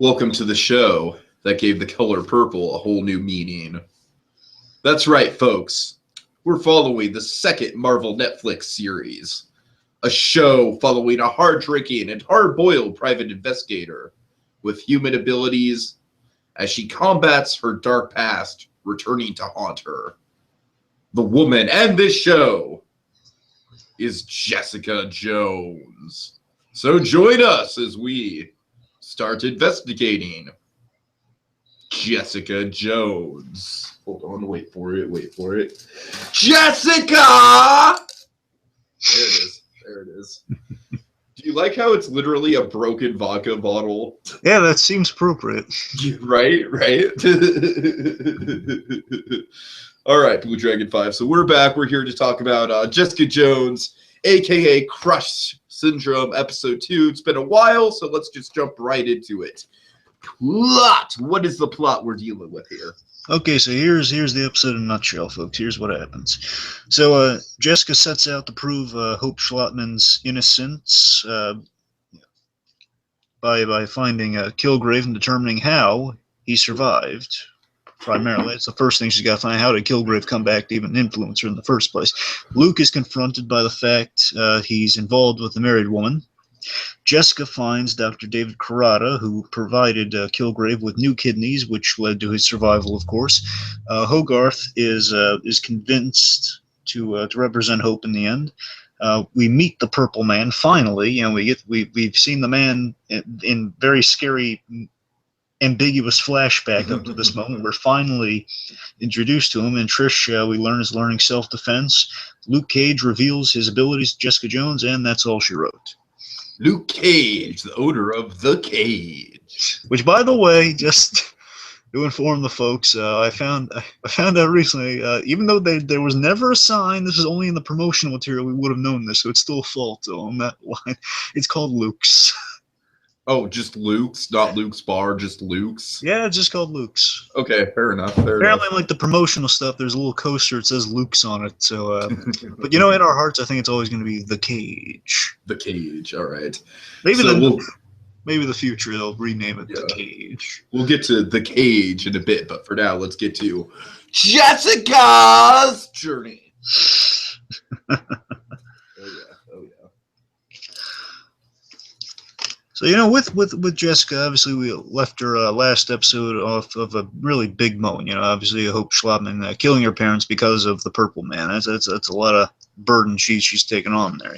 Welcome to the show that gave the color purple a whole new meaning. That's right, folks. We're following the second Marvel Netflix series, a show following a hard-drinking and hard-boiled private investigator with human abilities as she combats her dark past returning to haunt her. The woman and this show is Jessica Jones. So join us as we start investigating Jessica Jones. Hold on, wait for it. Jessica! There it is. Do you like how it's literally a broken vodka bottle? Yeah, that seems appropriate. Right? All right, BlueDragonFive. So we're back. We're here to talk about Jessica Jones, a.k.a. Crush Syndrome, Episode 2. It's been a while, so let's just jump right into it. Plot! What is the plot we're dealing with here? Okay, so here's the episode in a nutshell, folks. Here's what happens. So Jessica sets out to prove Hope Schlottman's innocence by finding Kilgrave and determining how he survived. Primarily, it's the first thing she's got to find. How did Kilgrave come back to even influence her in the first place? Luke is confronted by the fact he's involved with a married woman. Jessica finds Dr. David Carrata, who provided Kilgrave with new kidneys, which led to his survival, of course. Hogarth is convinced to represent Hope in the end. We meet the Purple Man finally, and we've seen the man in very scary, ambiguous flashback up to this moment. We're finally introduced to him, and Trish, we learn, is learning self-defense. Luke Cage reveals his abilities to Jessica Jones, and that's all she wrote. Luke Cage, the owner of the cage. Which, by the way, just to inform the folks, I found out recently, even though there was never a sign, this is only in the promotional material, we would have known this, so it's still a fault on that line. It's called Luke's. Oh, just Luke's, not Luke's Bar, just Luke's? Yeah, it's just called Luke's. Okay, fair enough. Apparently, like the promotional stuff, there's a little coaster that says Luke's on it. So, but in our hearts, I think it's always going to be the Cage. The Cage, all right. Maybe maybe the future they'll rename it the Cage. We'll get to the Cage in a bit, but for now, let's get to Jessica's journey. So, with Jessica, obviously we left her last episode off of a really big moment. Obviously Hope Schlottman killing her parents because of the Purple Man. That's a lot of burden she's taken on there.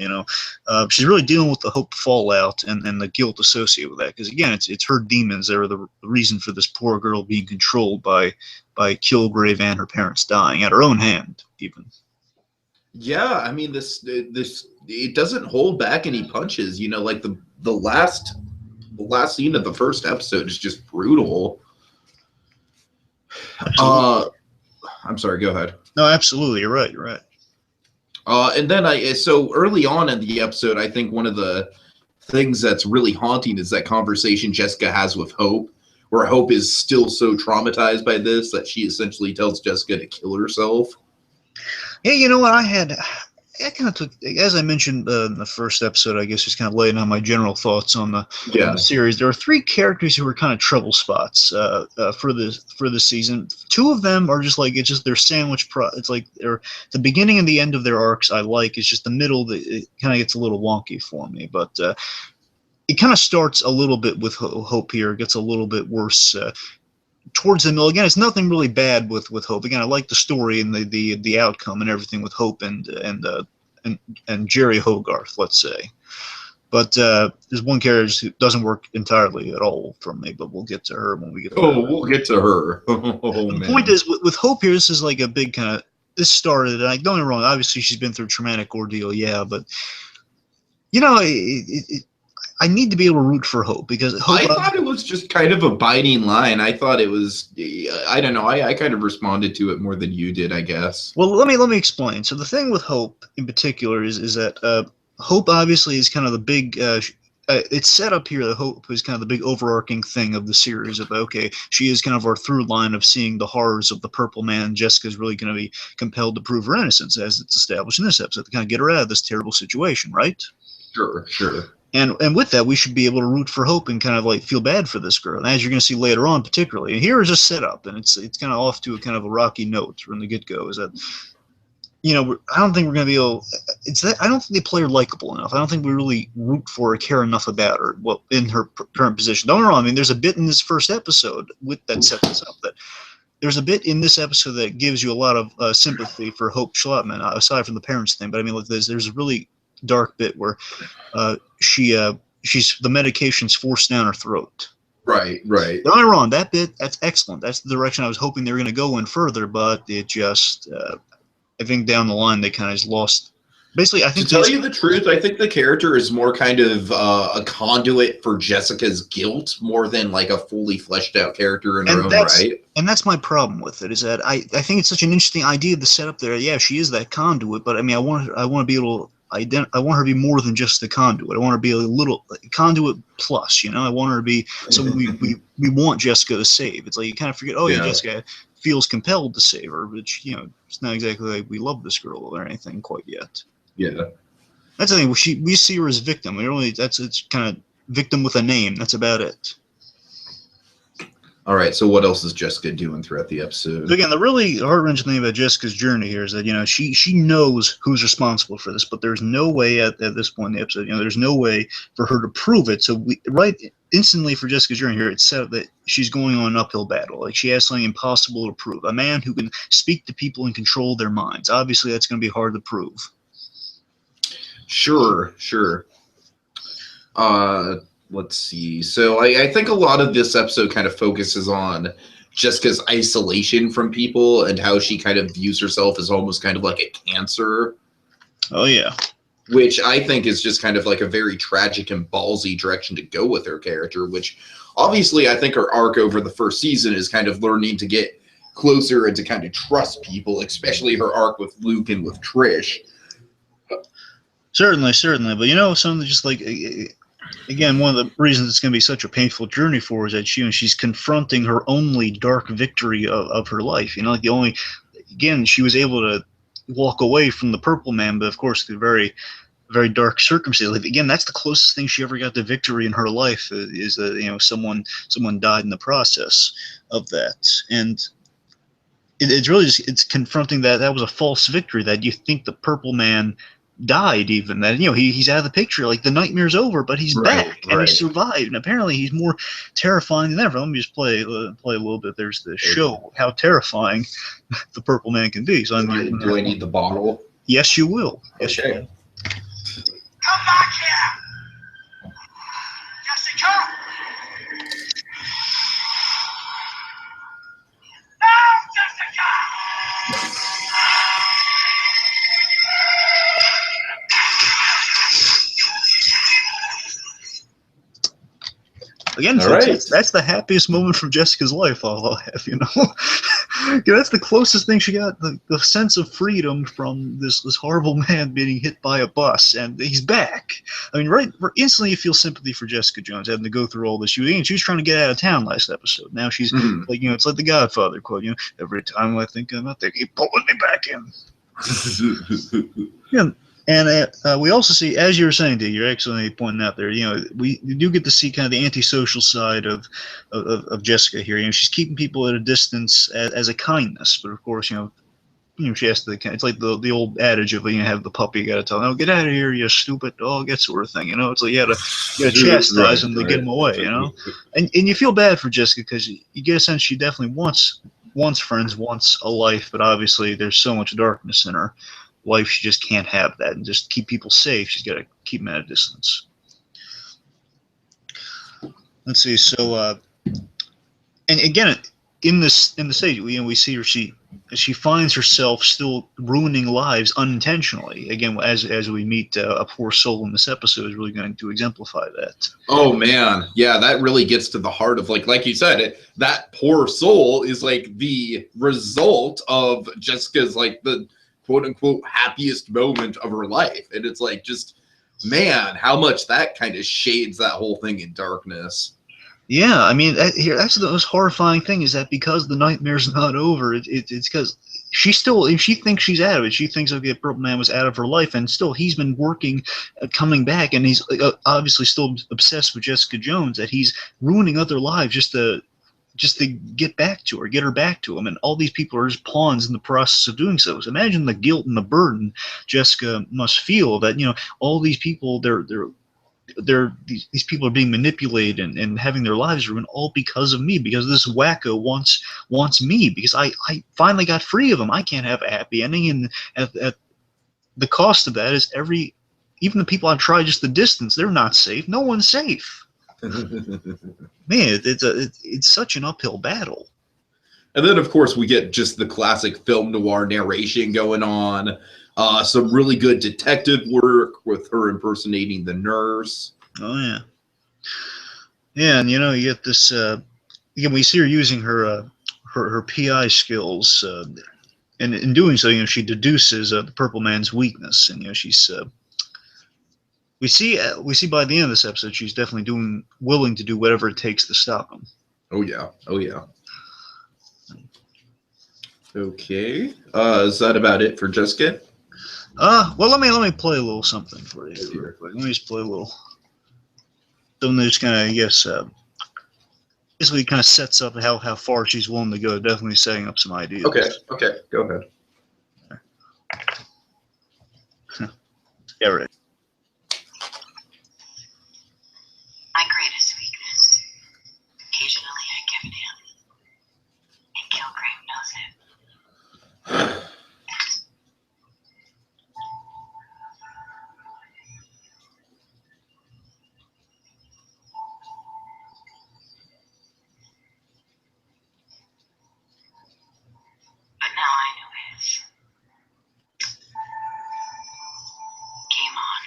She's really dealing with the Hope fallout and the guilt associated with that. Because again, it's her demons that are the reason for this poor girl being controlled by Kilgrave and her parents dying at her own hand, even. Yeah, I mean this it doesn't hold back any punches. Like the last scene of the first episode is just brutal. I'm sorry, go ahead. No, absolutely, you're right. And then so early on in the episode, I think one of the things that's really haunting is that conversation Jessica has with Hope, where Hope is still so traumatized by this that she essentially tells Jessica to kill herself. Yeah, you know what, I kind of took, as I mentioned in the first episode, I guess just kind of laying on my general thoughts on the series. There are three characters who are kind of trouble spots for this season. Two of them are just like, it's just their sandwich. It's like they're the beginning and the end of their arcs. I like. It's just the middle that it kind of gets a little wonky for me. But it kind of starts a little bit with Hope here. It gets a little bit worse towards the middle. Again, it's nothing really bad with Hope. Again, I like the story and the outcome and everything with Hope and Jerry Hogarth, let's say. But there's one character who doesn't work entirely at all for me, but we'll get to her when we get to her. We'll get to her. The point is, with Hope here, this is like a big kind of, this started, and don't get me wrong, obviously she's been through a traumatic ordeal, yeah, but, I need to be able to root for Hope because Hope, I thought it was just kind of a biting line. I thought it was, I don't know. I kind of responded to it more than you did, I guess. Well, let me explain. So the thing with Hope in particular is that Hope obviously is kind of the big. It's set up here that Hope is kind of the big overarching thing of the series. Of okay, she is kind of our through line of seeing the horrors of the Purple Man. Jessica's really going to be compelled to prove her innocence, as it's established in this episode, to kind of get her out of this terrible situation, right? Sure. And with that, we should be able to root for Hope and kind of like feel bad for this girl. And as you're going to see later on, particularly, and here is a setup, and it's kind of off to a kind of a rocky note from the get-go. Is that, you know, I don't think we're going to be able. It's that I don't think they play her likable enough. I don't think we really root for or care enough about her. Well, in her current position. Don't get me wrong. I mean, there's a bit in this first episode with that sets us up that. There's a bit in this episode that gives you a lot of sympathy for Hope Schlottman, aside from the parents thing. But I mean, like there's a really dark bit where she's the medication's forced down her throat. Right. Don't get me wrong, that bit, that's excellent. That's the direction I was hoping they were going to go in further, but it just, I think down the line they kind of lost. Basically, I think to tell you the truth, I think the character is more kind of a conduit for Jessica's guilt more than like a fully fleshed out character in her own right. And that's my problem with it, is that I think it's such an interesting idea to set up there. Yeah, she is that conduit, but I mean, I want to be able to I want her to be more than just the conduit. I want her to be a little conduit plus, you know. I want her to be someone we want Jessica to save. It's like you kind of forget, Jessica feels compelled to save her, but you know, it's not exactly like we love this girl or anything quite yet. Yeah, that's the thing. We see her as victim. It's kind of victim with a name. That's about it. All right, so what else is Jessica doing throughout the episode? So again, the really heart-wrenching thing about Jessica's journey here is that, you know, she knows who's responsible for this, but there's no way at this point in the episode, you know, there's no way for her to prove it. So instantly for Jessica's journey here, it's set up that she's going on an uphill battle. Like, she has something impossible to prove. A man who can speak to people and control their minds. Obviously, that's going to be hard to prove. Sure. Let's see. So I think a lot of this episode kind of focuses on Jessica's isolation from people and how she kind of views herself as almost kind of like a cancer. Oh, yeah. Which I think is just kind of like a very tragic and ballsy direction to go with her character, which obviously I think her arc over the first season is kind of learning to get closer and to kind of trust people, especially her arc with Luke and with Trish. Certainly. But, you know, something just like... Again, one of the reasons it's going to be such a painful journey for her is that she's confronting her only dark victory of her life. You know, like she was able to walk away from the Purple Man, but of course, the very, very dark circumstances. Like, again, that's the closest thing she ever got to victory in her life is that, you know, someone died in the process of that. And it's really just, it's confronting that was a false victory, that you think the Purple Man died, even that, you know, he's out of the picture, like the nightmare's over, but he's back and he survived, and apparently he's more terrifying than ever. Let me just play a little bit. There's the show how terrifying the Purple Man can be. So do I need the bottle? Yes, you will. Yes, okay. You will. Come back here, Jessica. Now, Jessica. Again, that's the happiest moment from Jessica's life I'll have, you know. Yeah, that's the closest thing she got, the sense of freedom from this horrible man being hit by a bus, and he's back. I mean, instantly you feel sympathy for Jessica Jones having to go through all this. She was trying to get out of town last episode. Now she's like, you know, it's like the Godfather quote, you know, every time I think I'm out, they keep pulling me back in. Yeah. And we also see, as you were saying, D, you're excellently pointing out there, you know, we do get to see kind of the antisocial side of Jessica here. You know, she's keeping people at a distance as a kindness, but of course, you know, she has to. It's like the old adage of, you know, have the puppy, you got to tell them, "No, get out of here, you stupid dog," that sort of thing. You know, it's like you got to chastise them to get them away. You know, and you feel bad for Jessica because you get a sense she definitely wants friends, wants a life, but obviously there's so much darkness in her life, she just can't have that, and just keep people safe, she's got to keep them at a distance. Let's see. So, and again, in the stage, we see her. She finds herself still ruining lives unintentionally. Again, as we meet a poor soul in this episode, is really going to exemplify that. Oh man, yeah, that really gets to the heart of like you said, that poor soul is like the result of Jessica's like the quote unquote happiest moment of her life, and it's like, just man, how much that kind of shades that whole thing in darkness. Yeah, I mean, that's the most horrifying thing is that because the nightmare's not over, it's because she still, if she thinks she's out of it, she thinks, okay, Purple Man was out of her life, and still he's been working, coming back, and he's obviously still obsessed with Jessica Jones, that he's ruining other lives just to get back to her, get her back to him, and all these people are just pawns in the process of doing so. So imagine the guilt and the burden Jessica must feel that, you know, all these people, these people are being manipulated and having their lives ruined all because of me, because this wacko wants me, because I finally got free of him. I can't have a happy ending, and at the cost of that is even the people I've tried just the distance, they're not safe. No one's safe. Man, it's such an uphill battle. And then, of course, we get just the classic film noir narration going on. Some really good detective work with her impersonating the nurse. Oh, yeah. Yeah, and, you know, you get this, again, we see her using her PI skills, and in doing so, you know, she deduces the Purple Man's weakness, and, you know, she's, we see by the end of this episode, she's definitely willing to do whatever it takes to stop him. Oh, yeah. Oh, yeah. Okay. Is that about it for Jessica? Well, let me play a little something for you here. Let me just play a little something that just kind of, I guess, basically kind of sets up how far she's willing to go. Definitely setting up some ideas. Okay. Go ahead. Yeah, right. My greatest weakness. Occasionally I give it him. And Kilgrave knows it. But now I know his. Game on.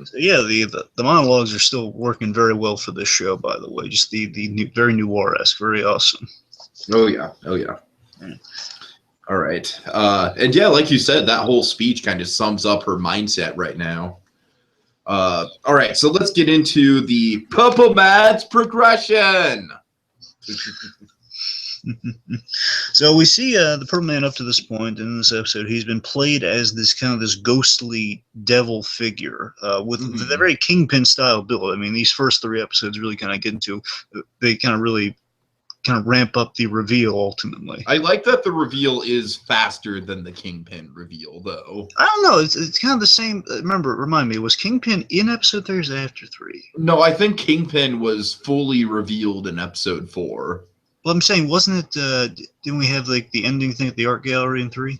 So, yeah, the monologues are still working very well for this show, by the way. Just the very noir-esque, very awesome. Oh, yeah. All right. And yeah, like you said, that whole speech kind of sums up her mindset right now. All right, so let's get into the Purple Man's progression. So we see the Purple Man up to this point in this episode. He's been played as this ghostly devil figure with a very Kingpin style build. I mean, these first 3 episodes really kind of get into, they kind of ramp up the reveal ultimately. I like that the reveal is faster than the Kingpin reveal, though. I don't know. It's kind of the same. Remind me, was Kingpin in episode 3 or is it after 3? No, I think Kingpin was fully revealed in episode 4. Well, I'm saying, wasn't it? Didn't we have like the ending thing at the art gallery in 3?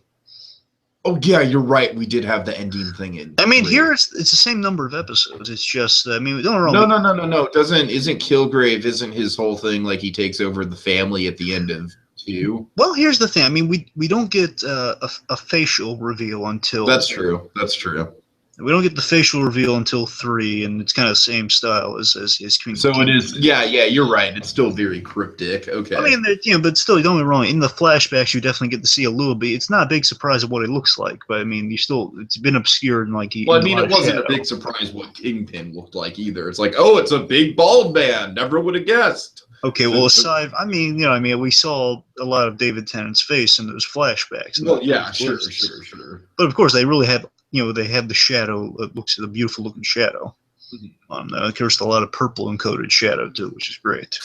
Oh yeah, you're right. We did have the ending thing in. I mean, 3. here it's the same number of episodes. It's just, I mean, don't wrong. No. Isn't Kilgrave? Isn't his whole thing like he takes over the family at the end of 2? Well, here's the thing. I mean, we don't get a facial reveal until. That's true. That's true. We don't get the facial reveal until 3, and it's kind of the same style as his King. So it is. Yeah. You're right. It's still very cryptic. Okay. I mean, but still, don't get me wrong. In the flashbacks, you definitely get to see a little bit. It's not a big surprise of what it looks like, but I mean, it's been obscured and like. Well, I mean, it wasn't a big surprise what Kingpin looked like either. It's like, oh, it's a big bald man. Never would have guessed. Okay, well, aside, I mean, we saw a lot of David Tennant's face in those flashbacks. Well, yeah, sure. But of course, they really have. They have the shadow. It looks like a beautiful looking shadow. Of course, a lot of purple encoded shadow too, which is great.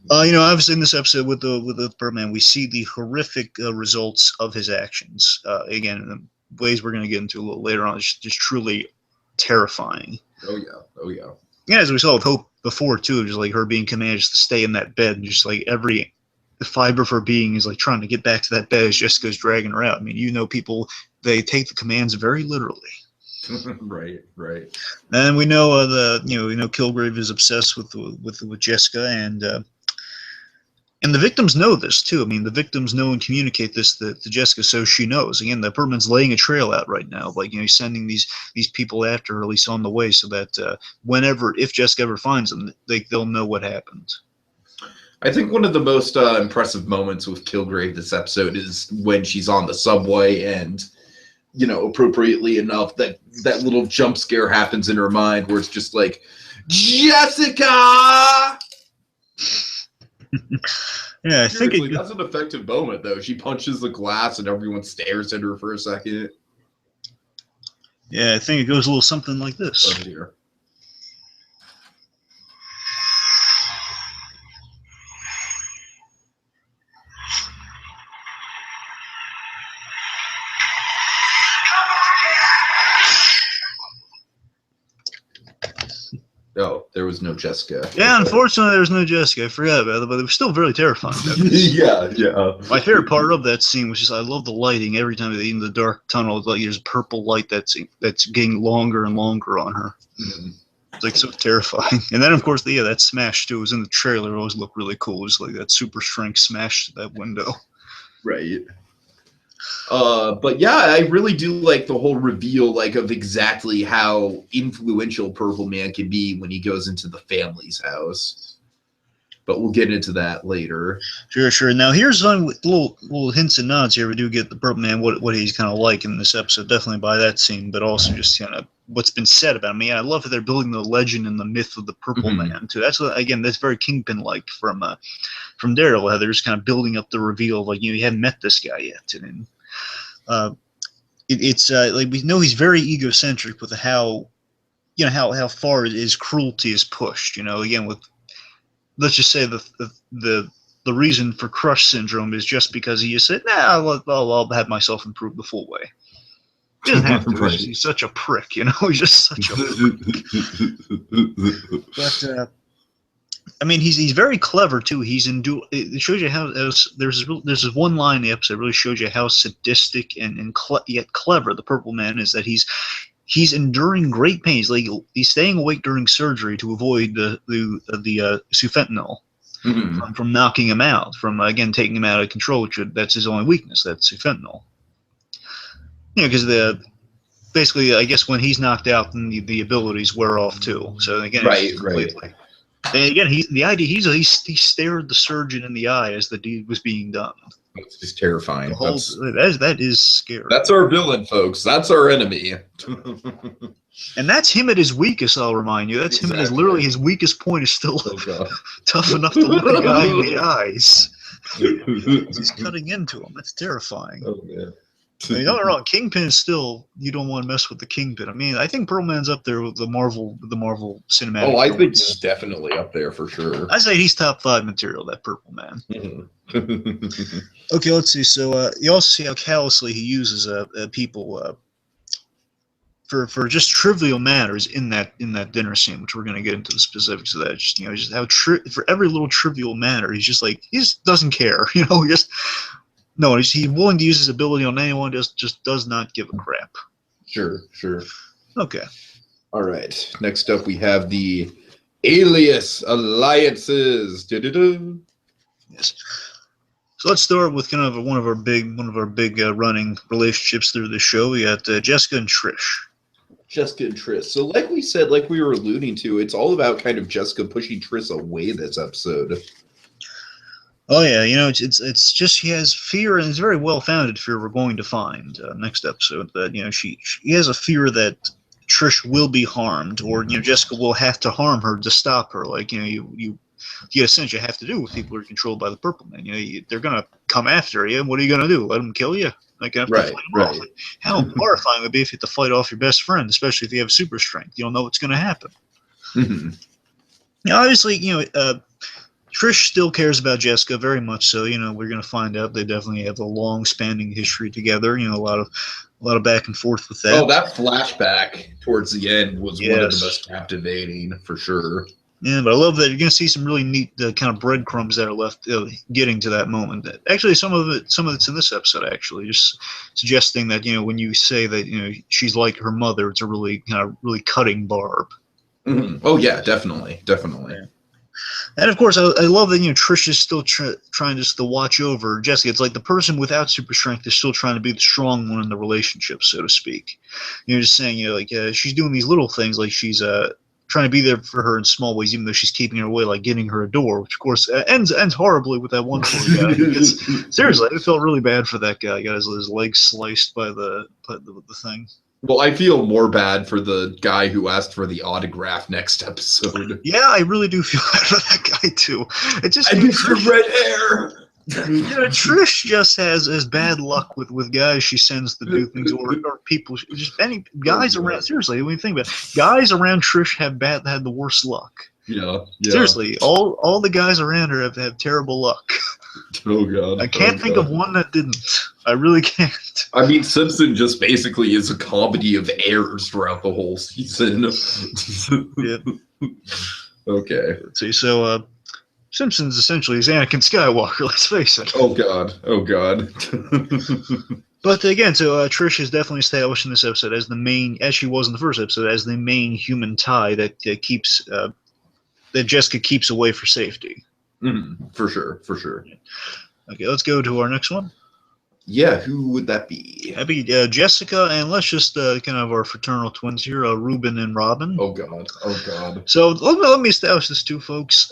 Obviously in this episode with the Birdman, we see the horrific results of his actions. Again, in the ways we're going to get into a little later on, it's just truly terrifying. Oh yeah. Yeah, as we saw with Hope before too, just like her being commanded just to stay in that bed, and just like every fiber of her being is like trying to get back to that bed as Jessica's dragging her out. I mean, people. They take the commands very literally. Right. And we know Kilgrave is obsessed with Jessica, and the victims know this too. I mean, the victims know and communicate this to Jessica, so she knows. Again, the Perman's laying a trail out right now, like he's sending these people after her, at least on the way, so that if Jessica ever finds them, they'll know what happened. I think one of the most impressive moments with Kilgrave this episode is when she's on the subway and you know, appropriately enough, that little jump scare happens in her mind where it's just like, Jessica! Yeah, I think Seriously, that's an effective moment, though. She punches the glass and everyone stares at her for a second. Yeah, I think it goes a little something like this. Oh, dear. Oh, there was no Jessica. Yeah, unfortunately, there was no Jessica. I forgot about it, but it was still very terrifying. Yeah. My favorite part of that scene was just I love the lighting. Every time they're in the dark tunnel, it's like there's a purple light that's getting longer and longer on her. Mm-hmm. It's like so terrifying. And then, of course, that smash too was in the trailer. It always looked really cool. Just like that super strength smash to that window. Right. But yeah, I really do like the whole reveal, like, of exactly how influential Purple Man can be when he goes into the family's house. But we'll get into that later. Sure. Now, here's some little hints and nods here. We do get the Purple Man, what he's kind of like in this episode, definitely by that scene, but also just kind of what's been said about him. I mean, I love that they're building the legend and the myth of the Purple Man, too. That's, again, that's very Kingpin-like from Daredevil, how they're just kind of building up the reveal of, like, you haven't met this guy yet. And it's like we know he's very egocentric with how far his cruelty is pushed. Again, with let's just say the reason for crush syndrome is just because he just said, nah, I'll have myself improved the full way. He doesn't have to. Right. He's such a prick, He's just such a prick. But I mean, he's very clever too. It shows you how there's this one line in the episode that really shows you how sadistic and yet clever the Purple Man is. That he's enduring great pain. He's staying awake during surgery to avoid the sufentanil from knocking him out, from again taking him out of control. That's his only weakness. That's sufentanil. Because basically, I guess when he's knocked out, then the abilities wear off too. So again, right. And again, he stared the surgeon in the eye as the deed was being done. It's just terrifying. That is scary. That's our villain, folks. That's our enemy. And that's him at his weakest, I'll remind you. That's him at literally his weakest point is still tough enough to look a guy in the eyes. He's cutting into him. That's terrifying. Oh, man. I mean, don't get me wrong, Kingpin is still, you don't want to mess with the Kingpin. I mean, I think Purple Man's up there with the Marvel cinematic. Oh, I think he's definitely up there for sure. I say he's top 5 material, that Purple Man. Okay, let's see. So you also see how callously he uses people for just trivial matters in that dinner scene, which we're going to get into the specifics of that. Just how for every little trivial matter, he just doesn't care. No, he's willing to use his ability on anyone, just does not give a crap. Sure. Okay. All right. Next up, we have the Alias Alliances. Da-da-da. Yes. So let's start with kind of one of our big running relationships through the show. We got Jessica and Trish. Jessica and Trish. So like we said, like we were alluding to, it's all about kind of Jessica pushing Trish away this episode. Oh yeah, it's just she has fear, and it's very well-founded fear we're going to find next episode, that she has a fear that Trish will be harmed, or Jessica will have to harm her to stop her. Like you essentially have to do with people who are controlled by the Purple Man. They're gonna come after you. What are you gonna do? Let them kill you? Like, right. Like, how horrifying it would be if you have to fight off your best friend, especially if you have super strength. You don't know what's gonna happen. Obviously, Trish still cares about Jessica very much so. We're going to find out they definitely have a long-spanning history together. A lot of back and forth with that. Oh, that flashback towards the end was one of the most captivating, for sure. Yeah, but I love that you're going to see some really neat kind of breadcrumbs that are left getting to that moment. Actually, some of it's in this episode. Actually, just suggesting that when you say that she's like her mother, it's a really really cutting barb. Oh yeah, definitely. Yeah. And of course, I love that Trish is still trying just to watch over Jessica. It's like the person without super strength is still trying to be the strong one in the relationship, so to speak. Just saying, she's doing these little things, like she's trying to be there for her in small ways, even though she's keeping her away, like getting her a door, which of course ends horribly with that one poor guy. Seriously, I felt really bad for that guy. He got his legs sliced by the thing. Well, I feel more bad for the guy who asked for the autograph next episode. Yeah, I really do feel bad for that guy too. It just I miss your red hair. Trish just has bad luck with guys she sends to do things, or people, just any guys around. Seriously, when you think about it, guys around Trish had the worst luck. Yeah. Seriously, all the guys around her have terrible luck. Oh god. I can't think of one that didn't. I really can't. I mean, Simpson just basically is a comedy of errors throughout the whole season. Yeah. Okay. Let's see. So, Simpsons essentially is Anakin Skywalker. Let's face it. Oh god. Oh god. But again, so Trish is definitely established in this episode as the main, as she was in the first episode, as the main human tie that keeps that Jessica keeps away for safety. For sure. For sure. Okay, let's go to our next one. Yeah, who would that be? That'd be Jessica, and let's just kind of our fraternal twins here, Reuben and Robin. Oh god. Oh god. So let me establish this too, folks.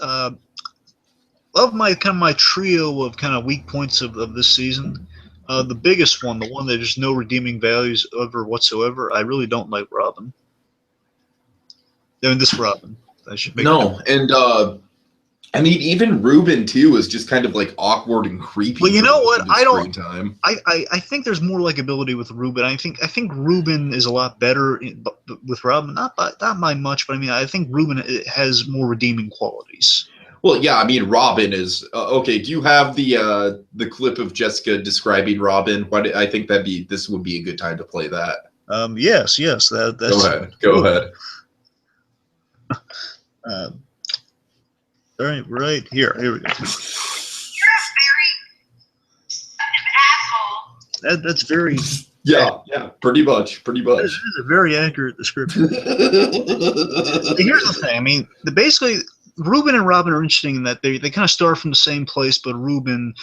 Of my trio of kind of weak points of this season, the biggest one, the one that there's no redeeming values over whatsoever, I really don't like Robin. I mean, this Robin. I should make and I mean, even Reuben too is just kind of like awkward and creepy. Well, you know what? I don't. Time. I think there's more likability with Reuben. I think Reuben is a lot better with Robin. Not by much, but I mean, I think Reuben has more redeeming qualities. Well, yeah, I mean, Robin is okay. Do you have the clip of Jessica describing Robin? I think this would be a good time to play that. Yes. That's Go ahead. All right, here we go. You're a very an asshole. That's very. Yeah, pretty much. This is a very accurate description. Here's the thing. I mean, basically, Reuben and Robin are interesting in that they kind of start from the same place, but Reuben,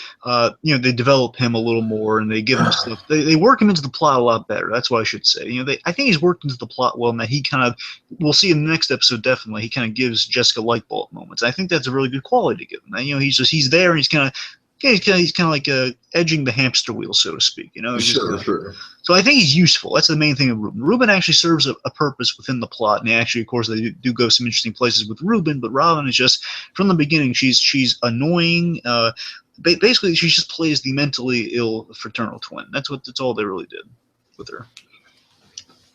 they develop him a little more and they give him stuff. They work him into the plot a lot better. That's what I should say. I think he's worked into the plot well, and that he kind of, we'll see in the next episode definitely, he kind of gives Jessica light bulb moments. I think that's a really good quality to give him. And, he's there and he's kind of like edging the hamster wheel, so to speak. Sure. So I think he's useful. That's the main thing of Reuben. Reuben actually serves a purpose within the plot, and actually, of course, they do go some interesting places with Reuben. But Robin is just from the beginning. She's annoying. Basically, she just plays the mentally ill fraternal twin. That's all they really did with her.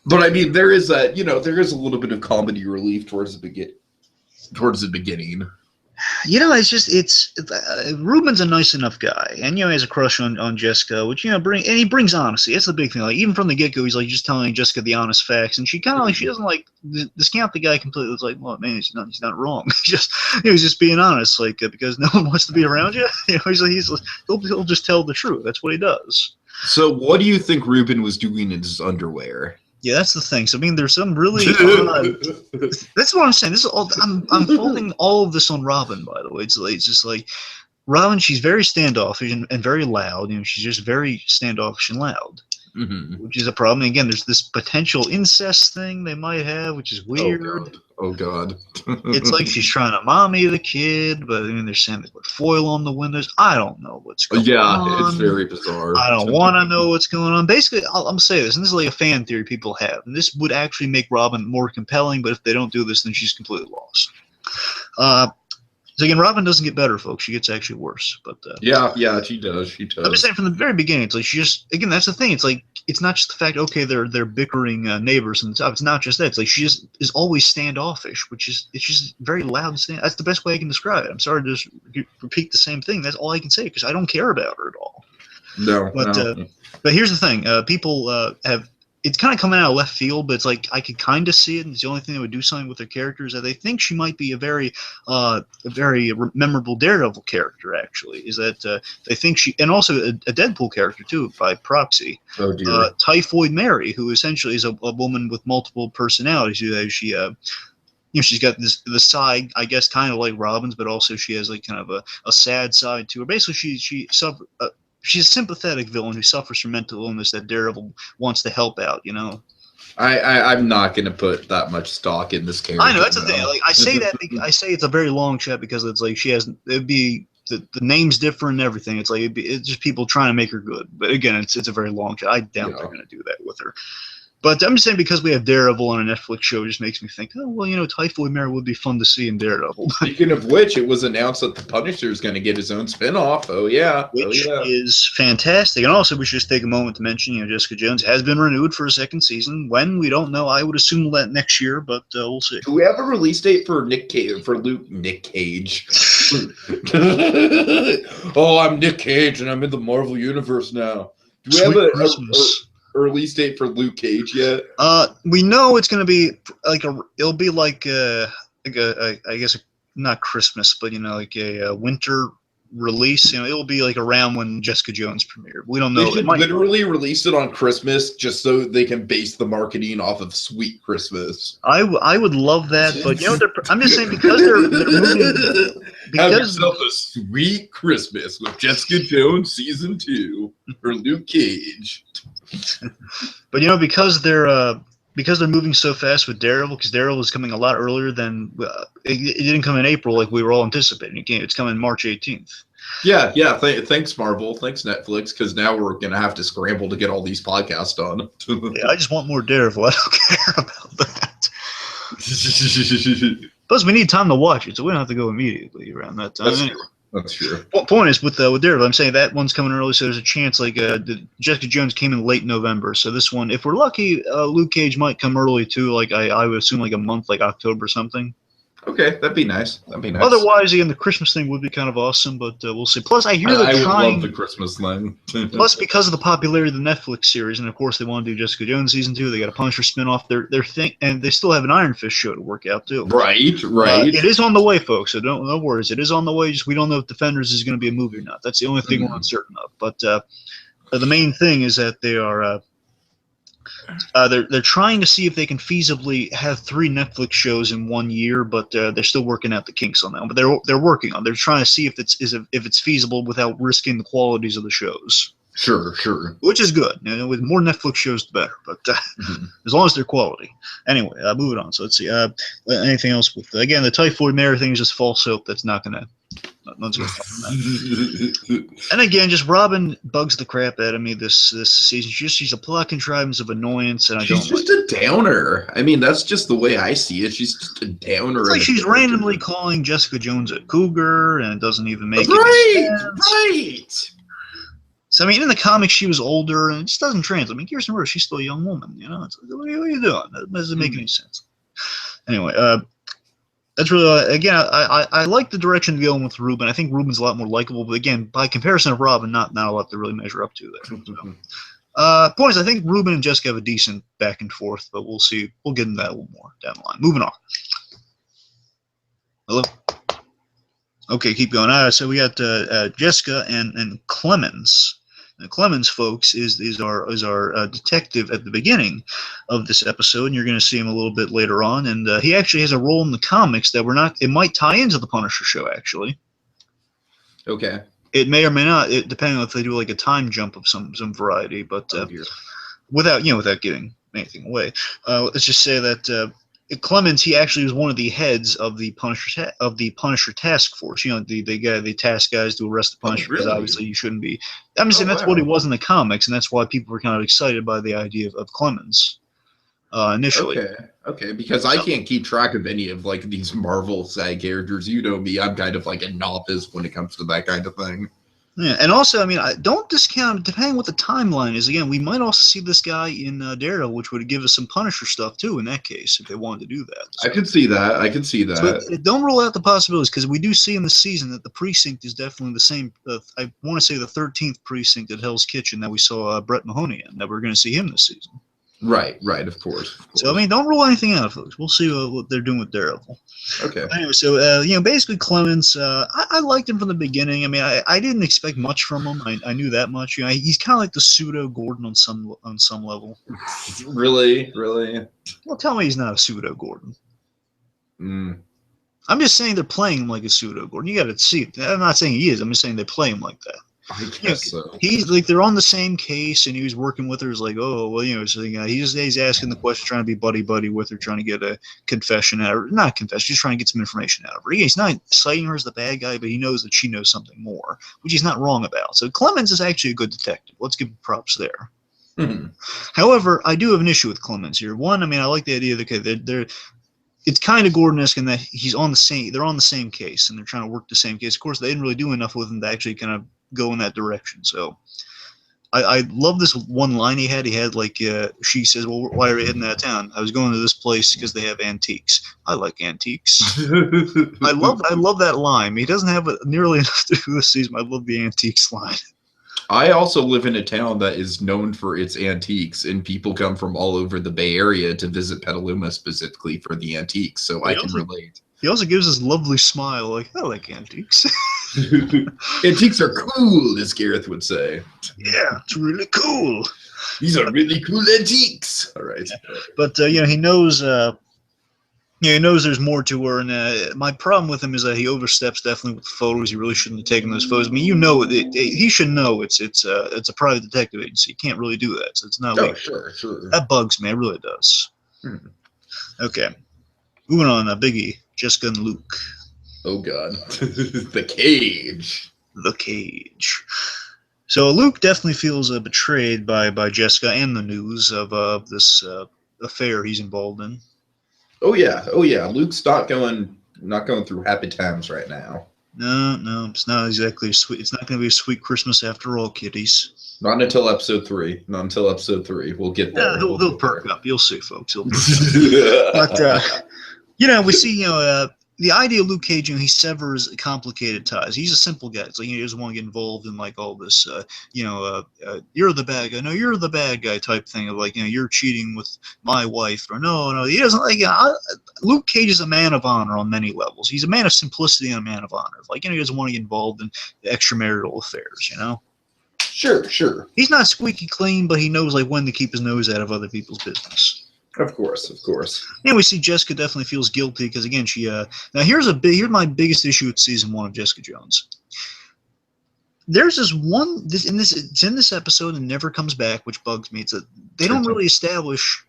But I mean, there is a little bit of comedy relief towards the beginning. It's Reuben's a nice enough guy, and he has a crush on Jessica, which he brings honesty. That's the big thing. Like, even from the get-go, he's like just telling Jessica the honest facts, and she kind of she doesn't like discount the guy completely. It's like, well, man, he's not wrong. He's just being honest, like because no one wants to be around you. He'll just tell the truth. That's what he does. So, what do you think Reuben was doing in his underwear? Yeah, that's the thing. So I mean, there's some really. That's what I'm saying. This is all. I'm folding all of this on Robin. By the way, it's just like Robin. She's very standoffish and very loud. She's just very standoffish and loud, which is a problem. And again, there's this potential incest thing they might have, which is weird. Oh god. It's like she's trying to mommy the kid, but they're saying they put foil on the windows. I don't know what's going on. Yeah, it's very bizarre. I don't want to know what's going on. Basically, I'm going to say this, and this is like a fan theory people have, and this would actually make Robin more compelling, but if they don't do this, then she's completely lost. So again, Robin doesn't get better, folks. She gets actually worse. But yeah, she does. I'm just saying from the very beginning, it's like she just that's the thing. It's like it's not just the fact they're bickering neighbors and stuff. It's not just that. It's like she just is always standoffish, it's just very loud and stand. That's the best way I can describe it. I'm sorry to just repeat the same thing. That's all I can say because I don't care about her at all. No. But here's the thing. People have. It's kind of coming out of left field, but it's like I could kind of see it. And it's the only thing that would do something with their characters that they think she might be a very memorable Daredevil character. Actually, is that they think she, and also a Deadpool character too by proxy. Oh dear. Typhoid Mary, who essentially is a woman with multiple personalities. She's got the side, I guess, kind of like Robin's, but also she has like kind of a sad side to her. Basically, she's a sympathetic villain who suffers from mental illness that Daredevil wants to help out, I'm not gonna put that much stock in this character. I know that's the thing. Like I say that I say it's a very long shot because it's like she has. It'd be the name's different and everything. It's like it's just people trying to make her good. But again, it's a very long shot. I doubt they're gonna do that with her. But I'm just saying because we have Daredevil on a Netflix show, it just makes me think, oh, well, you know, Typhoid Mare would be fun to see in Daredevil. Speaking of which, it was announced that the Punisher is going to get his own spinoff. Oh, yeah. Which is fantastic. And also, we should just take a moment to mention, you know, Jessica Jones has been renewed for a second season. When, we don't know. I would assume that next year, but we'll see. Do we have a release date for Nick Cage? Oh, I'm Nick Cage, and I'm in the Marvel Universe now. Do we have a release date for Luke Cage yet? We know it's going to be like it'll be like I guess not Christmas, but you know, like a winter release. You know, it'll be like around when Jessica Jones premiered. We don't know. They should literally release it on Christmas just so they can base the marketing off of Sweet Christmas. I would love that, but you know, I'm just saying because they're moving. Have yourself a sweet Christmas with Jessica Jones season 2 or Luke Cage. But you know, because they're moving so fast with Daredevil, because Daredevil is coming a lot earlier than it didn't come in April like we were all anticipating. It's coming March 18th. Yeah. Thanks, Marvel. Thanks, Netflix, because now we're gonna have to scramble to get all these podcasts done. Yeah, I just want more Daredevil. I don't care about that. Plus, we need time to watch it, so we don't have to go immediately around that time. That's true. Point is, with Daredevil, I'm saying that one's coming early, so there's a chance. Like Jessica Jones came in late November, so this one, if we're lucky, Luke Cage might come early too. Like I would assume, like a month, like October or something. Okay, that'd be nice. Otherwise, again, the Christmas thing would be kind of awesome, but we'll see. Plus, I hear I would love the Christmas thing. Plus, because of the popularity of the Netflix series, and of course they want to do Jessica Jones season 2, they got a Punisher spinoff. Their thing, and they still have an Iron Fist show to work out too. Right. It is on the way, folks. So no worries. It is on the way. Just we don't know if Defenders is going to be a movie or not. That's the only thing we're uncertain of. But the main thing is that they are. They're trying to see if they can feasibly have 3 Netflix shows in 1 year, but they're still working out the kinks on that. But they're working on. They're trying to see if it's feasible without risking the qualities of the shows. Sure. Which is good. You know, with more Netflix shows, the better. But as long as they're quality. Anyway, moving on. So let's see. Anything else with again the Typhoid Mare thing is just false hope. That's not gonna. And again, just Robin bugs the crap out of me this season. She's a plot contrivance of annoyance, and she's just a downer. I mean, that's just the way I see it. She's just a downer. It's like she's randomly calling Jessica Jones a cougar, and it doesn't even make any sense. Right. So I mean, in the comics, she was older, and it just doesn't translate. I mean, Kirsten Rose, she's still a young woman. You know, it's like, what are you doing? That doesn't make any sense. Anyway, that's really again. I like the direction to go with Reuben. I think Reuben's a lot more likable, but again, by comparison of Robin, not a lot to really measure up to there. So, points. I think Reuben and Jessica have a decent back and forth, but we'll see. We'll get into that a little more down the line. Moving on. Hello. Okay, keep going. So we got Jessica and Clemens. Now, Clemens, folks, is our detective at the beginning of this episode, and you're going to see him a little bit later on. And he actually has a role in the comics that it might tie into the Punisher show, actually. Okay. It may or may not, depending on if they do like a time jump of some variety. But without giving anything away, let's just say that. Clemens, he actually was one of the heads of the Punisher task force. You know, the task guys to arrest the Punisher because obviously you shouldn't be. I'm just saying that's what he was in the comics, and that's why people were kind of excited by the idea of Clemens initially. Okay, because I can't keep track of any of like these Marvel side characters. You know me, I'm kind of like a novice when it comes to that kind of thing. Yeah, and also, I mean, I don't discount, depending what the timeline is. Again, we might also see this guy in Daredevil, which would give us some Punisher stuff too. In that case, if they wanted to do that, so, I could see that. So don't rule out the possibilities because we do see in the season that the precinct is definitely the same. I want to say the 13th precinct at Hell's Kitchen that we saw Brett Mahoney in. That we're going to see him this season. Right, of course. So I mean, don't rule anything out, folks. We'll see what they're doing with Daredevil. Okay. Anyway, so basically Clemens, I liked him from the beginning. I mean, I didn't expect much from him. I knew that much. You know, he's kind of like the pseudo Gordon on some level. Really? Well, tell me he's not a pseudo Gordon. I'm just saying they're playing him like a pseudo Gordon. You got to see it. I'm not saying he is. I'm just saying they play him like that. I guess so. He's like they're on the same case, and he was working with her. He's like, oh well, so he's asking the question, trying to be buddy with her, trying to get a confession out of her. Not confession, just trying to get some information out of her. He's not citing her as the bad guy, but he knows that she knows something more, which he's not wrong about. So Clemens is actually a good detective. Let's give him props there. However, I do have an issue with Clemens here. One, I mean, I like the idea that they're it's kind of Gordon-esque in that they're on the same case, and they're trying to work the same case. Of course, they didn't really do enough with him to actually kind of go in that direction. So I love this one line he had. He had like, she says, well, why are we heading out of town? I was going to this place because they have antiques. I like antiques. I love that line. He doesn't have nearly enough to do this season. I love the antiques line. I also live in a town that is known for its antiques, and people come from all over the Bay Area to visit Petaluma specifically for the antiques, so I can relate. He also gives this lovely smile, like, I like antiques. Antiques are cool, as Gareth would say. Yeah, it's really cool. These are really cool antiques. All right. But, he knows... he knows there's more to her, and my problem with him is that he oversteps definitely with the photos. He really shouldn't have taken those photos. I mean, he should know it's a private detective agency. He can't really do that, so it's not legal. Sure. That bugs me. It really does. Okay. Moving on, Biggie, Jessica and Luke. Oh, God. The cage. The cage. So Luke definitely feels betrayed by Jessica and the news of this affair he's involved in. Oh yeah. Luke's not going through happy times right now. No, it's not exactly sweet. It's not going to be a sweet Christmas after all, kiddies. Not until episode 3. We'll get there. Yeah, he'll perk up. You'll see, folks. He'll perk up. But we see the idea of Luke Cage, he severs complicated ties. He's a simple guy. It's like he doesn't want to get involved in like all this, you're the bad guy. No, you're the bad guy type thing of like, you're cheating with my wife. Or no, he doesn't like. Luke Cage is a man of honor on many levels. He's a man of simplicity and a man of honor. Like, he doesn't want to get involved in extramarital affairs. Sure. He's not squeaky clean, but he knows like when to keep his nose out of other people's business. Of course. And we see Jessica definitely feels guilty because again she now here's my biggest issue with season 1 of Jessica Jones. There's it's in this episode and never comes back, which bugs me. They don't really establish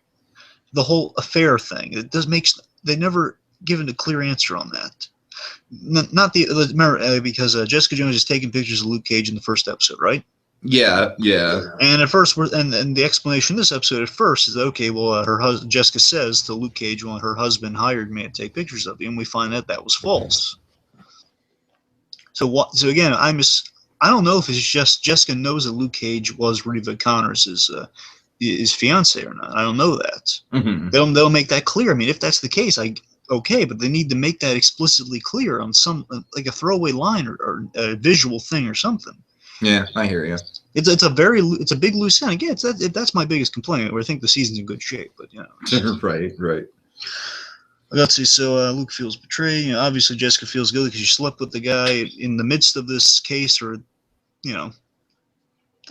the whole affair thing. They never given a clear answer on that. Because Jessica Jones is taking pictures of Luke Cage in the first episode, right? Yeah. And at first, and the explanation in this episode at first is that, okay, well, Jessica says to Luke Cage, well, her husband hired me to take pictures of you, and we find out that was false. So again, I don't know if it's just Jessica knows that Luke Cage was Reva Connors' his fiance or not. I don't know that. Mm-hmm. They'll make that clear. I mean, if that's the case, okay, but they need to make that explicitly clear on some like a throwaway line or a visual thing or something. Yeah, I hear you. It's a big loose end. Again, that's my biggest complaint. Where I think the season's in good shape, but right. Let's see. So Luke feels betrayed. Obviously Jessica feels guilty because she slept with the guy in the midst of this case, or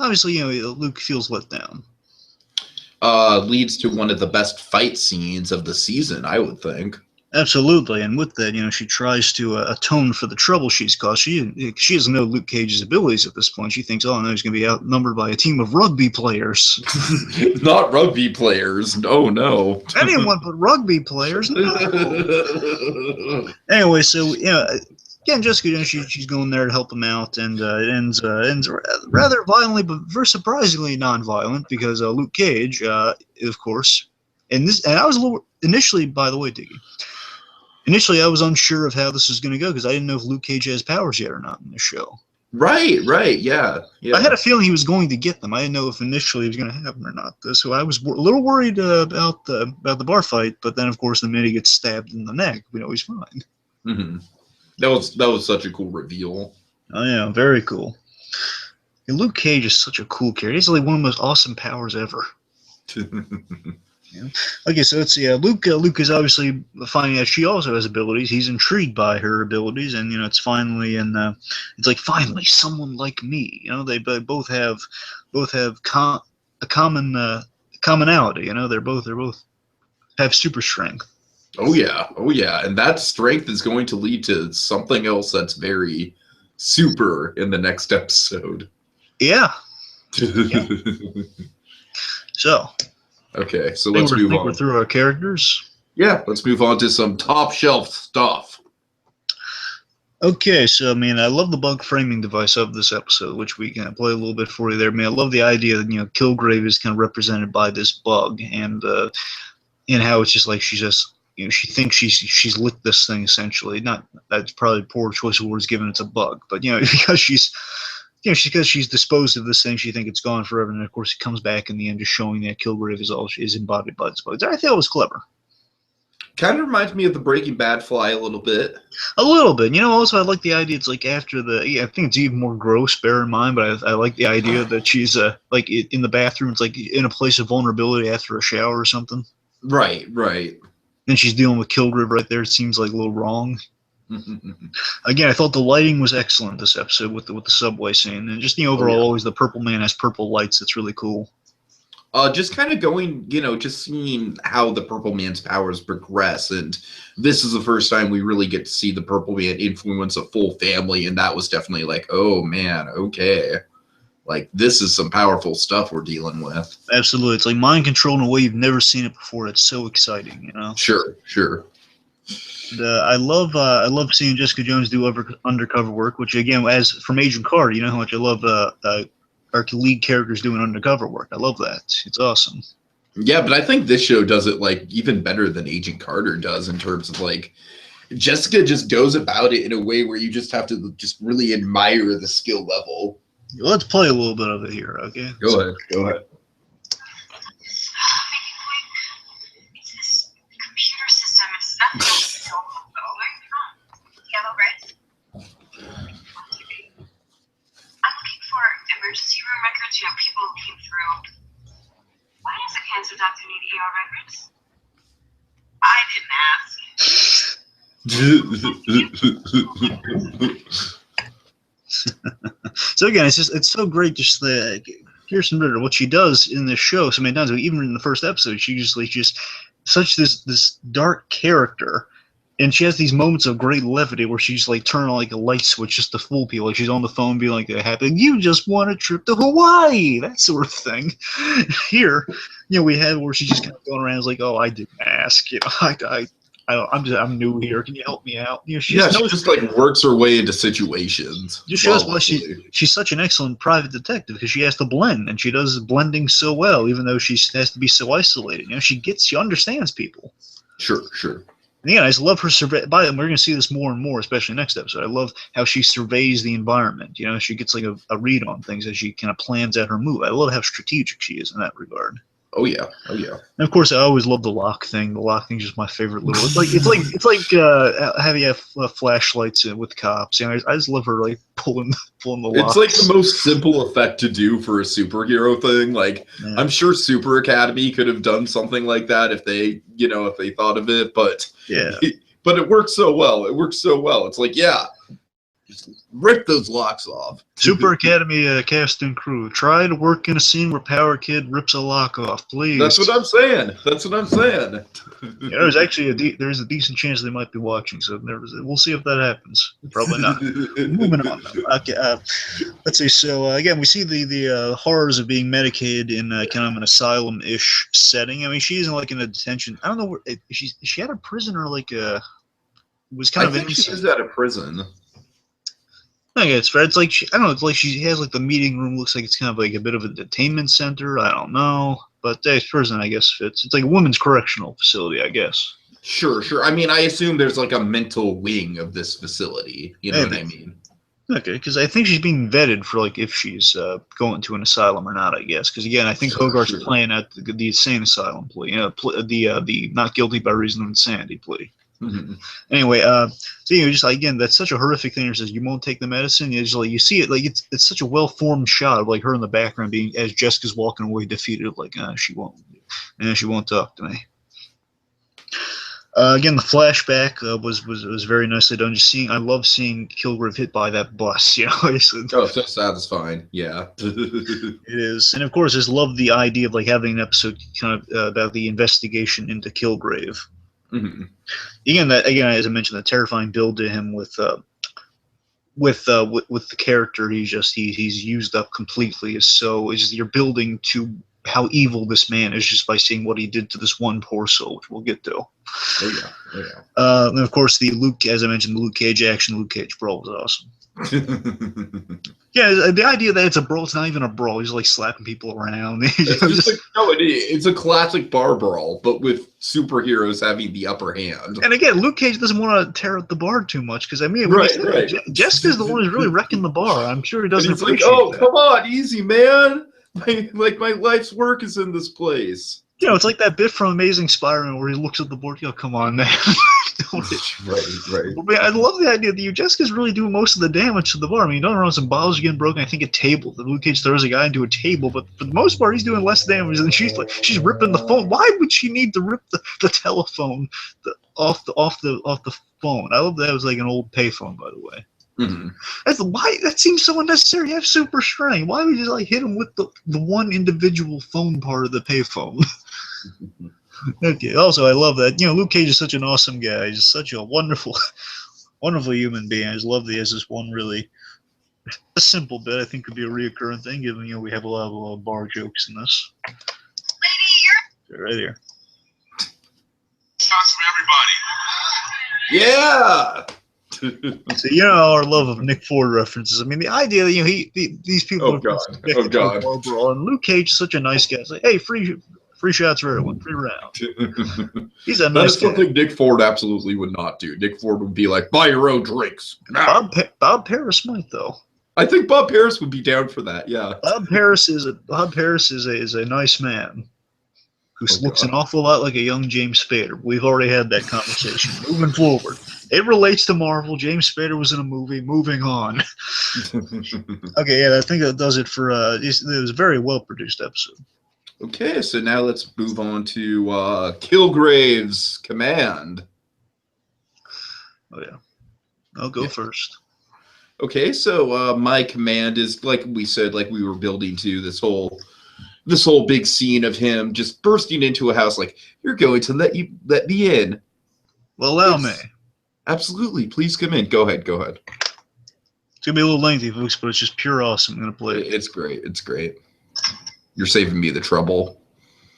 obviously Luke feels let down. Leads to one of the best fight scenes of the season, I would think. Absolutely, and with that, she tries to atone for the trouble she's caused. She doesn't know Luke Cage's abilities at this point. She thinks, oh no, he's going to be outnumbered by a team of rugby players. Not rugby players. No. Anyone but rugby players. No. Anyway, so again, Jessica, she's going there to help him out, and it ends rather violently, but very surprisingly non-violent because Luke Cage, of course, and I was a little initially, by the way, Diggy. Initially, I was unsure of how this was going to go because I didn't know if Luke Cage has powers yet or not in the show. Right, yeah. I had a feeling he was going to get them. I didn't know if initially he was going to have them or not. So I was a little worried about the bar fight, but then, of course, the minute he gets stabbed in the neck, we know he's fine. Mm-hmm. That was such a cool reveal. Oh, yeah, very cool. And Luke Cage is such a cool character. He's like one of the most awesome powers ever. Yeah. Okay, so let's see. Luke is obviously finding out she also has abilities. He's intrigued by her abilities, and it's finally it's like finally someone like me. They both have a commonality. They both have super strength. Oh yeah, and that strength is going to lead to something else that's very super in the next episode. Yeah. So, Okay, so I let's move think we're on. through our characters. Yeah, let's move on to some top shelf stuff. Okay, so I mean, I love the bug framing device of this episode, which we can play a little bit for you there. I mean, I love the idea that Kilgrave is kind of represented by this bug, and how it's just like she just she thinks she's licked this thing essentially. Not that's probably a poor choice of words given it's a bug, but because she's disposed of this thing, she thinks it's gone forever, and of course it comes back in the end, just showing that Kilgrave is embodied by this bug. I thought it was clever. Kind of reminds me of the Breaking Bad fly a little bit. A little bit. Also, I like the idea. It's like after I think it's even more gross, bear in mind, but I like the idea that she's like in the bathroom. It's like in a place of vulnerability after a shower or something. Right. And she's dealing with Kilgrave right there. It seems like a little wrong. Again, I thought the lighting was excellent this episode with the subway scene, and just overall, always the purple man has purple lights. It's really cool. Just kind of going, just seeing how the Purple Man's powers progress. And this is the first time we really get to see the Purple Man influence a full family. And that was definitely like, oh, man, okay. Like, this is some powerful stuff we're dealing with. Absolutely. It's like mind control in a way you've never seen it before. It's so exciting, Sure. And, I love seeing Jessica Jones do undercover work, which, again, as from Agent Carter, you know how much I love our lead characters doing undercover work. I love that. It's awesome. Yeah, but I think this show does it like even better than Agent Carter does in terms of like Jessica just goes about it in a way where you just have to just really admire the skill level. Let's play a little bit of it here, okay? Go ahead. It's this computer system. It's nothing else to tell them. Where are you from? Yellow Red. I'm looking for emergency room records, people who came through. Why does a cancer doctor need ER records? I didn't ask. So again, it's so great just the Kirsten Ritter, what she does in this show so many times, even in the first episode, she just such this dark character. And she has these moments of great levity where she's like turning on like a light switch just to fool people. Like she's on the phone being like, happy, you just want a trip to Hawaii, that sort of thing. Here, we have where she's just kind of going around like, oh, I didn't ask. I'm new here. Can you help me out? She just like works her way into situations. Just shows why she's such an excellent private detective because she has to blend, and she does blending so well, even though she has to be so isolated. She understands people. Sure. And I just love her survey. By the way, we're going to see this more and more, especially next episode. I love how she surveys the environment. She gets like a read on things as she kind of plans out her move. I love how strategic she is in that regard. Oh yeah. And of course, I always love the lock thing. The lock thing is just my favorite little. It's like having flashlights with cops. I just love her like pulling the locks. It's like the most simple effect to do for a superhero thing. Like I'm sure Super Academy could have done something like that if they thought of it. But but it works so well. It's like just rip those locks off. Super Academy cast and crew. Try to work in a scene where Power Kid rips a lock off, please. That's what I'm saying. There's actually there's a decent chance they might be watching, so we'll see if that happens. Probably not. Moving on. Okay, let's see. So again, we see the horrors of being medicated in kind of an asylum-ish setting. I mean, she isn't like in a detention. I don't know where she had a prison or like was kind of. I think she was at a prison. I guess it's fair. It's like I don't know. It's like she has like the meeting room. Looks like it's kind of like a bit of a detainment center. I don't know, but prison I guess fits. It's like a women's correctional facility, I guess. Sure. I mean, I assume there's like a mental wing of this facility. You know what I mean? Okay, because I think she's being vetted for like if she's going to an asylum or not. I guess because again, I think Hogarth's playing at the insane asylum plea. The not guilty by reason of insanity plea. Mm-hmm. Anyway, so just again, that's such a horrific thing. It says you won't take the medicine. It's like you see it, like it's such a well formed shot of like her in the background being as Jessica's walking away defeated, like she won't talk to me. Again, the flashback was very nicely done. I love seeing Kilgrave hit by that bus. Oh, so satisfying. Yeah, it is, and of course, I just love the idea of like having an episode kind of about the investigation into Kilgrave. Mm-hmm. Again, as I mentioned, the terrifying build to him with with the character, he's used up completely. So you're building to how evil this man is just by seeing what he did to this one poor soul, which we'll get to. Oh yeah. And of course, as I mentioned, the Luke Cage action, Luke Cage brawl was awesome. Yeah, the idea that it's a brawl, it's not even a brawl. He's like slapping people around. It's a classic bar brawl, but with superheroes having the upper hand. And again, Luke Cage doesn't want to tear up the bar too much because Jessica's the one who's really wrecking the bar. I'm sure he doesn't appreciate that. Come on, easy, man. My life's work is in this place. It's like that bit from Amazing Spider-Man where he looks at the board. Come on, man. Right. Well, man, I love the idea that Jessica's really doing most of the damage to the bar. I mean, you don't know, some bottles are getting broken. I think a table. The Luke Cage throws a guy into a table, but for the most part, he's doing less damage than she's ripping the phone. Why would she need to rip the telephone off the phone? I love that it was like an old payphone, by the way. Mm-hmm. That seems so unnecessary. You have super strength. Why would you just hit him with the one individual phone part of the payphone? Okay. Also, I love that. Luke Cage is such an awesome guy. He's such a wonderful, wonderful human being. I just love that he has this one really a simple bit. I think could be a reoccurring thing, given we have a lot of bar jokes in this. Lady, right here. Shots for everybody. Yeah. So our love of Nick Ford references. I mean, the idea that these people. Oh God. And Luke Cage is such a nice guy. It's like, hey, free shots for everyone, free round. He's a nice guy. That is something Nick Ford absolutely would not do. Nick Ford would be like, buy your own drinks. Bob Paris might, though. I think Bob Paris would be down for that. Yeah. Bob Paris is a nice man who looks an awful lot like a young James Spader. We've already had that conversation. Moving forward, it relates to Marvel. James Spader was in a movie. Moving on. Okay, yeah, I think that does it for. It was a very well produced episode. Okay, so now let's move on to Kilgrave's command. Oh yeah, I'll go first. Okay, so my command is, like we said, like we were building to this whole big scene of him just bursting into a house like, you're going to let me in. Well, allow me. Absolutely, please come in. Go ahead. It's gonna be a little lengthy, folks, but it's just pure awesome. I'm gonna play it. It's great. You're saving me the trouble.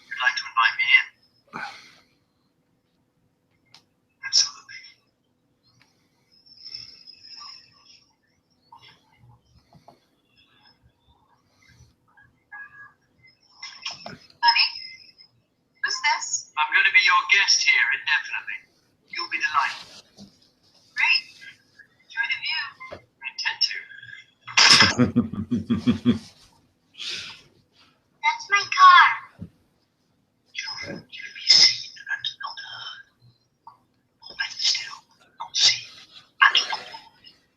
You'd like to invite me in? Absolutely. Honey, who's this? I'm going to be your guest here indefinitely. You'll be delighted. Great. Enjoy the view. I intend to. That's my car. Children, you be seen and not heard. Or better still, not seen and not heard.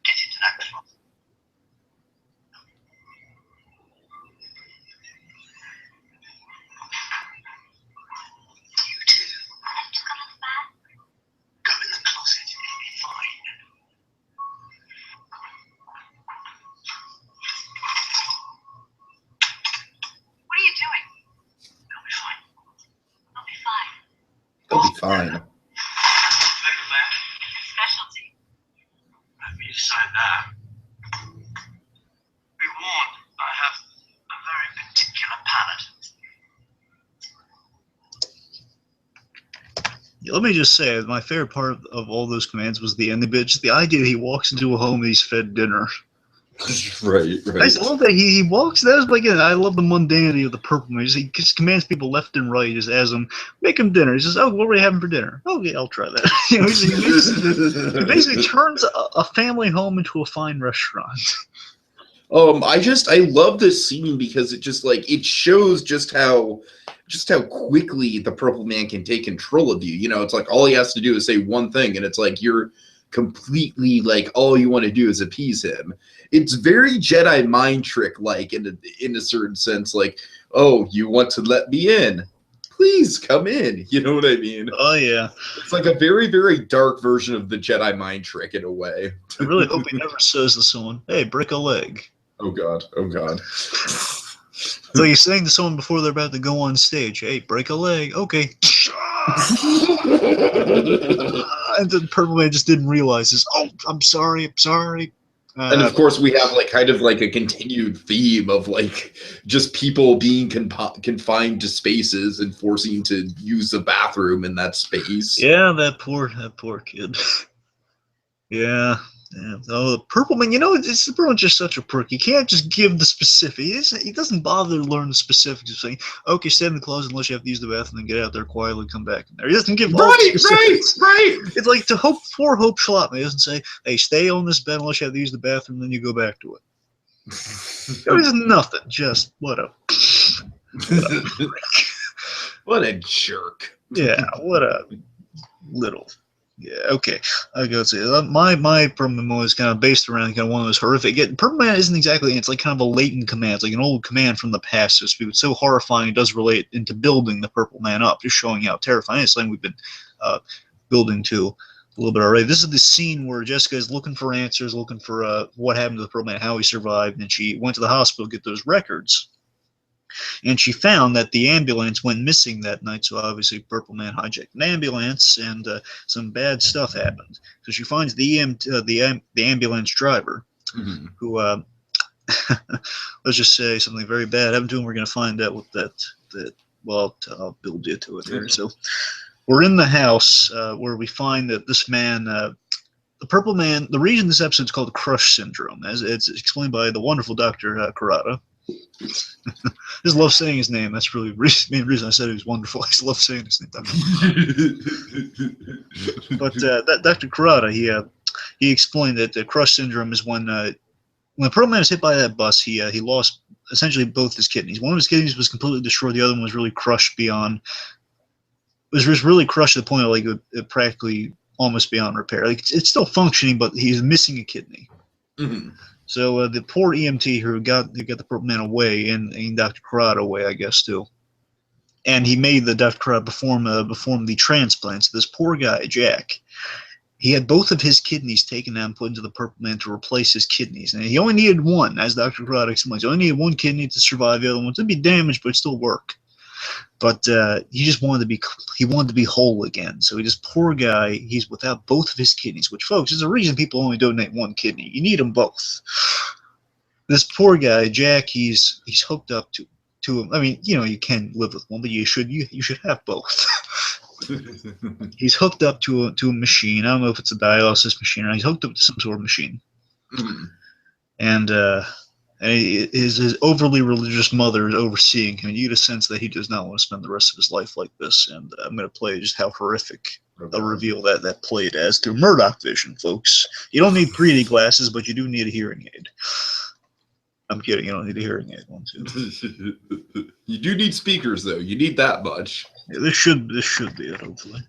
Get into that closet. You too. Just go to the bathroom. Go in the closet. It'll be fine. What are you doing? It'll be fine. I'll be fine. It'll be fine. Look at that. Specialty. Let me decide that. Be warned, I have a very particular palate. Let me just say, my favorite part of all those commands was the ending bit. Just the idea that he walks into a home and he's fed dinner. Right. I just love that he walks. That was again. I love the mundanity of the Purple Man. He just commands people left and right. He just asks them, make them dinner. He says, "Oh, what are we having for dinner?" "Oh, yeah, I'll try that." He basically turns a family home into a fine restaurant. I love this scene because it just it shows just how quickly the Purple Man can take control of you. It's like all he has to do is say one thing, and it's like you're completely all you want to do is appease him. It's very Jedi mind trick in a certain sense. Oh, you want to let me in? Please come in. You know what I mean? Oh yeah. It's like a very, very dark version of the Jedi mind trick in a way. I really hope he never says to someone, "Hey, break a leg." Oh God. So he's saying to someone before they're about to go on stage, "Hey, break a leg." Okay. And the Purple Man just didn't realize this. "Oh, I'm sorry. And of course, we have like kind of like a continued theme of like just people being confined to spaces and forcing to use the bathroom in that space. Yeah, that poor kid. Yeah. Yeah. Oh, the Purple Man, it's Purple Man's just such a prick. You can't just give the specifics. He doesn't bother to learn the specifics of saying, okay, stay in the closet unless you have to use the bathroom and get out there quietly, come back in there. He doesn't give all the specifics. Right. It's like poor Hope Schlotman. He doesn't say, hey, stay on this bed unless you have to use the bathroom, then you go back to it. There's nothing. Just what a prick. What a jerk. Yeah, what a little. Yeah, okay. I gotta say, my Purple Man is kind of based around kind of one of those horrific. Purple Man isn't exactly, it's like kind of a latent command. It's like an old command from the past, so to speak. It's so horrifying, it does relate into building the Purple Man up, just showing how terrifying. It's something we've been building to a little bit already. This is the scene where Jessica is looking for answers, looking for what happened to the Purple Man, how he survived, and she went to the hospital to get those records. And she found that the ambulance went missing that night, so obviously Purple Man hijacked an ambulance, and some bad stuff happened. So she finds the ambulance driver, who, let's just say something very bad happened to him. We're going to find out what well, I'll build you to it here. So we're in the house where we find that this man, the Purple Man, the reason this episode is called Crush Syndrome, as it's explained by the wonderful Dr. Kurata. I just love saying his name. That's really the main reason I said he was wonderful. I just love saying his name. But that Dr. Kurata, he explained that the Crush Syndrome is when the Purple Man was hit by that bus, he lost essentially both his kidneys. One of his kidneys was completely destroyed. The other one was really crushed really crushed to the point of like it practically almost beyond repair. Like it's still functioning, but he's missing a kidney. Mm-hmm. So the poor EMT who got the Purple Man away, and Dr. Kurata away, I guess, too. And he made the Dr. Kurata perform the transplants. This poor guy, Jack, he had both of his kidneys taken out and put into the Purple Man to replace his kidneys. And he only needed one, as Dr. Kurata explains. He only needed one kidney to survive. The other one to be damaged, but still work. But he just wanted to be whole again. So this poor guy, he's without both of his kidneys, which, folks, is a reason people only donate one kidney. You need them both. This poor guy, Jack, he's hooked up to him. I mean, you can live with one, but you should have both. He's hooked up to a machine. I don't know if it's a dialysis machine or not. He's hooked up to some sort of machine. Mm-hmm. And his overly religious mother is overseeing him. You get a sense that he does not want to spend the rest of his life like this. And I'm going to play just how horrific a reveal that played as through Murdoch vision, folks. You don't need 3D glasses, but you do need a hearing aid. I'm kidding. You don't need a hearing aid one too. You do need speakers, though. You need that much. Yeah, this should be it, hopefully.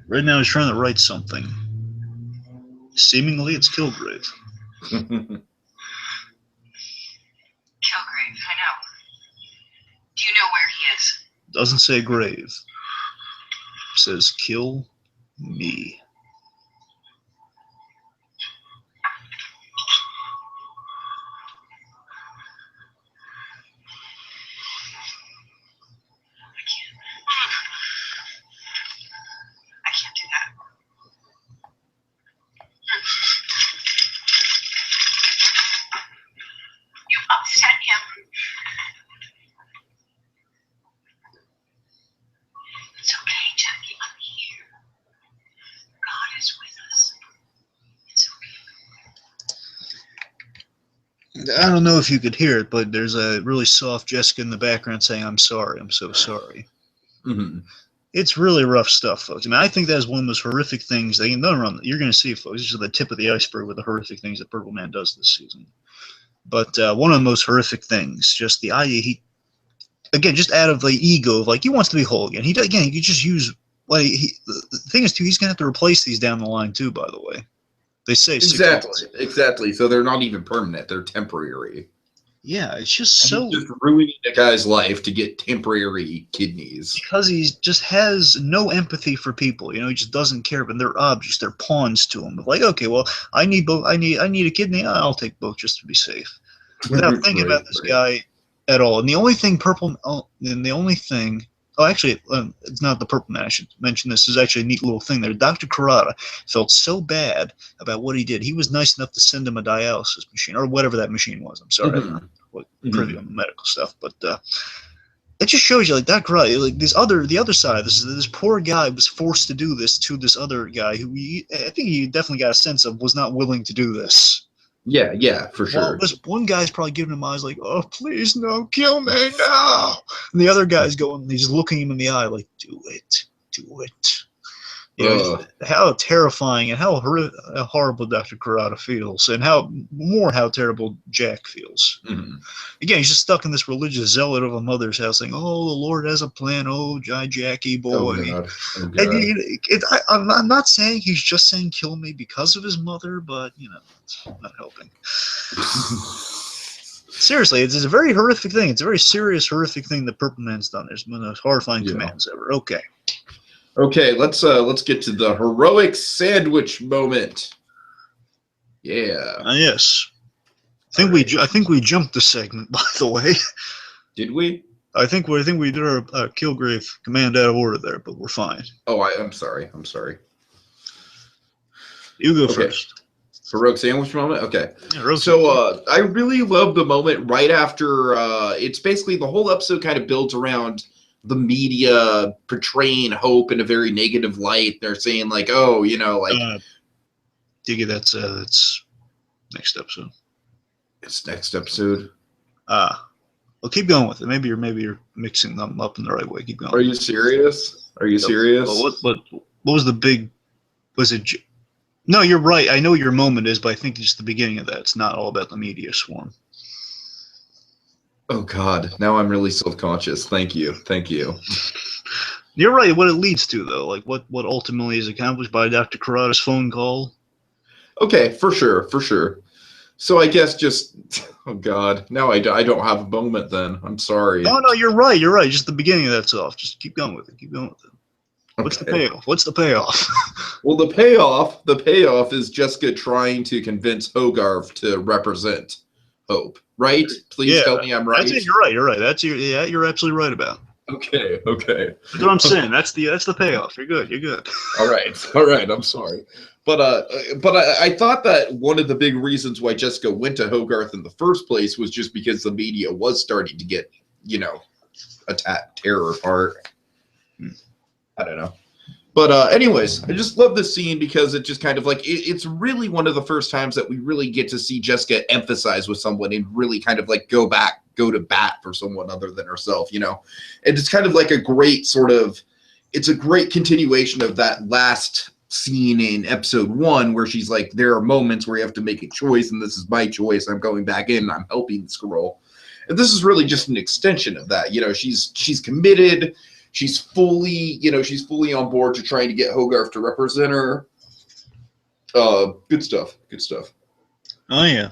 Right now he's trying to write something. Seemingly it's Kilgrave. Kilgrave, I know. Do you know where he is? Doesn't say grave. It says kill me. Upset him. It's okay, Jackie. I'm here. God is with us. It's okay. I don't know if you could hear it, but there's a really soft Jessica in the background saying, "I'm sorry. I'm so sorry." Mm-hmm. It's really rough stuff, folks. I mean, I think that is one of the most horrific things that you're going to see, folks. This is the tip of the iceberg with the horrific things that Purple Man does this season. But one of the most horrific things, just the idea just out of the ego of like he wants to be whole again. He could just use the thing is too. He's gonna have to replace these down the line too. By the way, they say exactly. So they're not even permanent; they're temporary. Yeah, it's just And so he's just ruining a guy's life to get temporary kidneys. because he just has no empathy for people. You know, he just doesn't care. But they're objects, they're pawns to him. Like, okay, well, I need both. I need a kidney. I'll take both just to be safe, without thinking about this guy at all. And the only thing oh, actually, it's not the purple man. I should mention this. Is actually a neat little thing there. Dr. Kurata felt so bad about what he did. He was nice enough to send him a dialysis machine or whatever that machine was. I'm sorry, I'm not privy on the medical stuff, but it just shows you, like, Dr. Kurata, like the other side of this poor guy was forced to do this to this other guy who I think he definitely got a sense of was not willing to do this. Yeah, for sure. Well, this one guy's probably giving him eyes like, "Oh, please, no, kill me, no!" And the other guy's going, he's looking him in the eye like, "Do it, do it." You know, how terrifying and how horrible Dr. Kurata feels, and how terrible Jack feels. Mm-hmm. Again, he's just stuck in this religious zealot of a mother's house, saying, "Oh, the Lord has a plan. Oh, Jackie boy." Oh, God. And I'm not saying he's just saying kill me because of his mother, but you know, it's not helping. Seriously, it's a very horrific thing. It's a very serious, horrific thing that Purple Man's done. There's been the horrifying commands ever. Okay, let's get to the heroic sandwich moment. Yeah. Yes. I think we jumped the segment, by the way. Did we? I think we did our Kilgrave command out of order there, but we're fine. Oh, I'm sorry. You go first. Heroic sandwich moment? Okay. Yeah, so I really love the moment right after it's basically the whole episode kind of builds around the media portraying Hope in a very negative light. They're saying like, oh, you know, like Tiki, that's next episode. It's next episode. Well, keep going with it. Maybe you're mixing them up in the right way. Keep going. Are you serious? Well, what was the big? Was it? No, you're right. I know what your moment is, but I think it's the beginning of that. It's not all about the media swarm. Oh God! Now I'm really self-conscious. Thank you. You're right. What it leads to, though, like what ultimately is accomplished by Dr. Kurata's phone call. Okay, for sure. So I guess just, oh God, now I don't have a moment then. I'm sorry. No, you're right. Just the beginning of that's off. Just keep going with it. What's the payoff? Well, the payoff is Jessica trying to convince Hogarth to represent Hope, right? Please tell me I'm right. That's it. You're right. You're absolutely right about. Okay. That's what I'm saying. That's the payoff. You're good. All right. I'm sorry. But I thought that one of the big reasons why Jessica went to Hogarth in the first place was just because the media was starting to get, you know, tear her apart. I don't know. But anyways, I just love this scene because it just kind of like, it's really one of the first times that we really get to see Jessica emphasize with someone and really kind of like go to bat for someone other than herself, you know? And it's kind of like a great it's a great continuation of that last scene in episode 1 where she's like, there are moments where you have to make a choice and this is my choice. I'm going back in and I'm helping this girl. And this is really just an extension of that. You know, she's committed. She's fully on board to trying to get Hogarth to represent her. Good stuff. Oh yeah.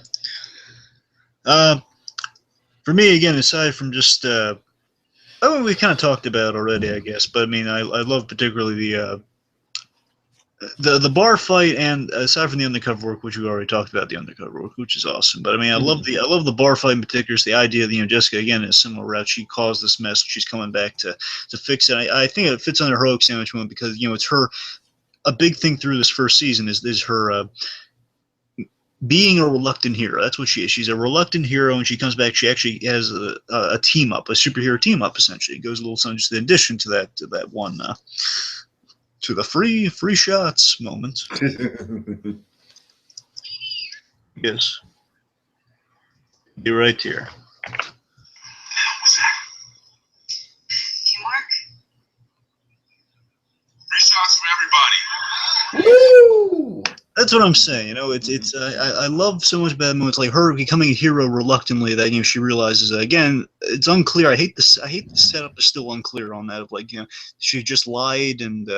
For me, again, aside from just we kind of talked about already, I guess. But I mean, I love particularly the bar fight, and aside from the undercover work, which we already talked about, the undercover work, which is awesome. But I mean, I love the bar fight in particular. It's the idea that, you know, Jessica, again, in a similar route, she caused this mess. She's coming back to fix it. I think it fits under heroic sandwich moment because, you know, it's a big thing through this first season is her being a reluctant hero. That's what she is. She's a reluctant hero, and she comes back. She actually has a team up, a superhero team up. Essentially, it goes a little something just in addition to that one. To the free shots moment. Yes. You're right here. What's that? Teamwork? 3 shots for everybody. Woo! That's what I'm saying. You know, it's I love so much bad moments like her becoming a hero reluctantly. That, you know, she realizes that, again, it's unclear. I hate the setup is still unclear on that. Of like, you know, she just lied and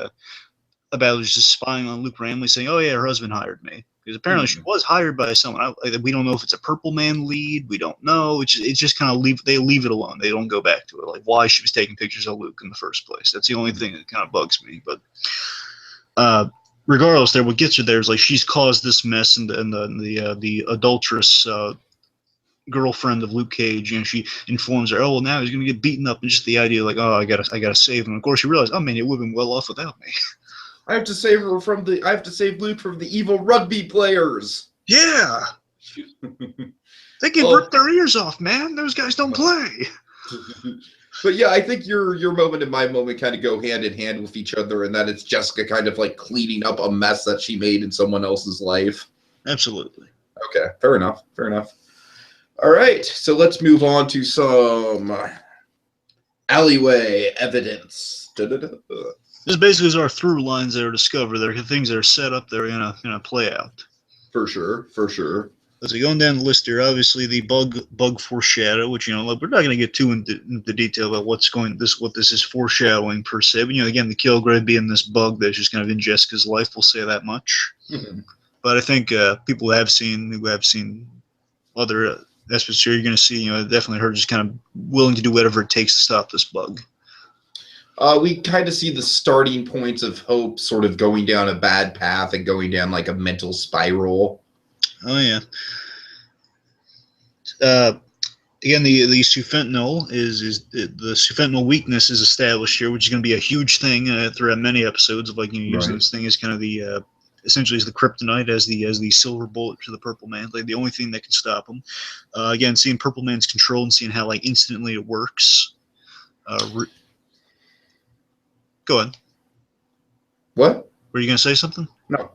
about just spying on Luke Ramley, saying, "Oh yeah, her husband hired me." Because apparently she was hired by someone. We don't know if it's a Purple Man lead. We don't know. It's just kind of they leave it alone. They don't go back to it. Like why she was taking pictures of Luke in the first place. That's the only thing that kind of bugs me. But regardless, there what gets her there is like she's caused this mess, and the adulterous girlfriend of Luke Cage, she informs her, oh well, now he's gonna get beaten up, and just the idea like, oh, I gotta save him. Of course, she realized, oh man, he would have been well off without me. I have to save Luke from the evil rugby players. Yeah. They can rip their ears off, man. Those guys don't play. But yeah, I think your moment and my moment kind of go hand in hand with each other, and that it's Jessica kind of like cleaning up a mess that she made in someone else's life. Absolutely. Okay, fair enough. All right, so let's move on to some alleyway evidence. This basically is our through lines that are discovered. There are things that are set up that are gonna play out. For sure. As we going down the list here, obviously the bug foreshadow, which we're not going to get too into detail about what this is foreshadowing per se. But again, the Kilgrave being this bug that's just kind of in Jessica's life, we'll say that much. Mm-hmm. But I think people who have seen other aspects here, you're going to see definitely her just kind of willing to do whatever it takes to stop this bug. We kind of see the starting points of Hope sort of going down a bad path and going down like a mental spiral. Oh yeah. Again, the sufentanil is the sufentanil weakness is established here, which is going to be a huge thing throughout many episodes of using this thing as kind of the essentially as the kryptonite, as the silver bullet to the Purple Man, like the only thing that can stop him. Again, seeing Purple Man's control and seeing how instantly it works. Go ahead. What? Were you going to say something? No.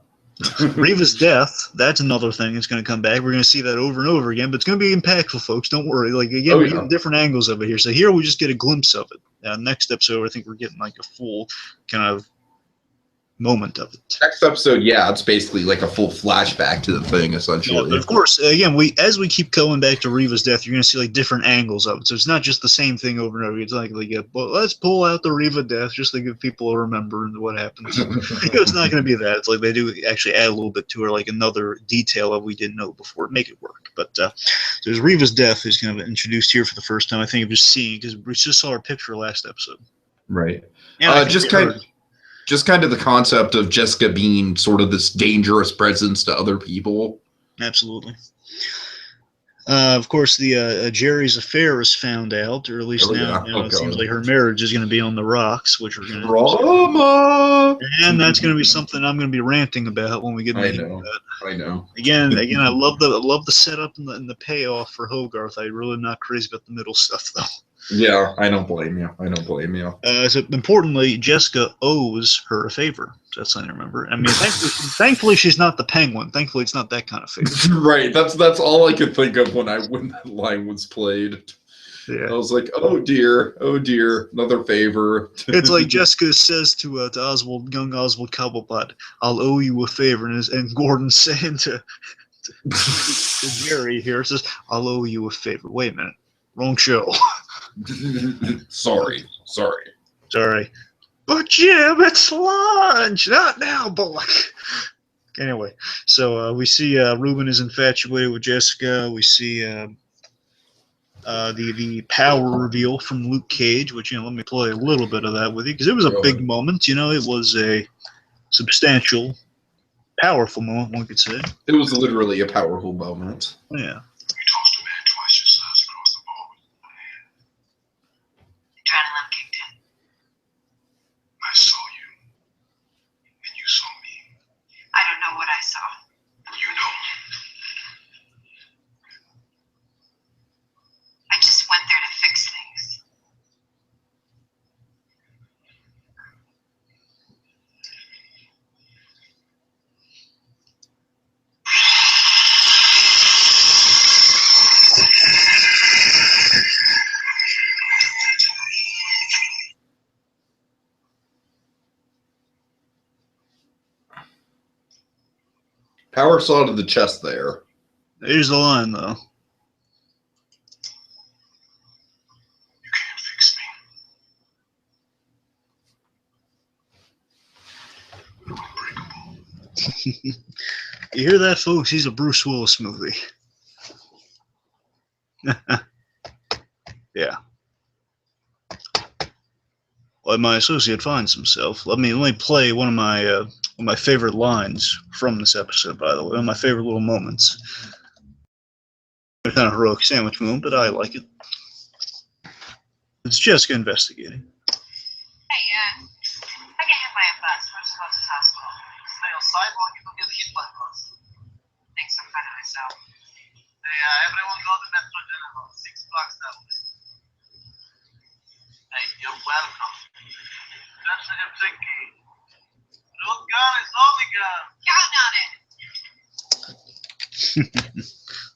Reva's death, that's another thing that's going to come back. We're going to see that over and over again, but it's going to be impactful, folks. Don't worry. We're getting different angles of it here. So here we just get a glimpse of it. Next episode, I think we're getting a full kind of moment of it. Next episode, it's basically like a full flashback to the thing, essentially. Yeah, but of course, again, as we keep going back to Reva's death, you're going to see different angles of it. So it's not just the same thing over and over. It's well, let's pull out the Reva death just to give people a remember what happens. It's not going to be that. It's they do actually add a little bit to her, another detail that we didn't know before, make it work. But so there's Reva's death is kind of introduced here for the first time. I think of just seeing because we just saw her picture last episode. Right. Just kind of the concept of Jessica being sort of this dangerous presence to other people. Absolutely. Of course, the Jerry's affair is found out, or at least it seems like her marriage is going to be on the rocks, which we're going to drama. And that's going to be something I'm going to be ranting about when we get into that. I know. Again, I love the setup and the payoff for Hogarth. I'm really not crazy about the middle stuff though. Yeah, I don't blame you. So importantly, Jessica owes her a favor. That's what I remember. I mean, thankfully, she's not the Penguin. Thankfully, it's not that kind of favor. Right. That's all I could think of when that line was played. Yeah. I was like, oh dear, another favor. It's like Jessica says to Oswald, young Oswald Cobblepot, "I'll owe you a favor," and Gordon's saying to Jerry here says, "I'll owe you a favor." Wait a minute, wrong show. Sorry. But Jim, it's lunch. Not now, boy. Anyway, so we see Reuben is infatuated with Jessica. We see the power reveal from Luke Cage, which let me play a little bit of that with you because it was a big moment. It was a substantial, powerful moment, one could say. It was literally a powerful moment. Yeah. Adrenaline kicked in. I saw you. And you saw me. I don't know what I saw. You know. I just went there to fix things. Power saw to the chest there. There's the line, though. You can't fix me. You're unbreakable. You hear that, folks? He's a Bruce Willis movie. Yeah. Well, my associate finds himself. Let me play one of my favorite lines from this episode. By the way, one of my favorite little moments. It's not a heroic sandwich moment, but I like it. It's Jessica investigating. Hey, I get hit by a bus. Where's the closest hospital? Stay on sidewalk, you don't get hit by bus. Thanks, I'm fine myself. Hey, everyone go to Metro General, 6 blocks that way. Hey, you're welcome. Jessica Tiki. Road gun is only gun. Count on it.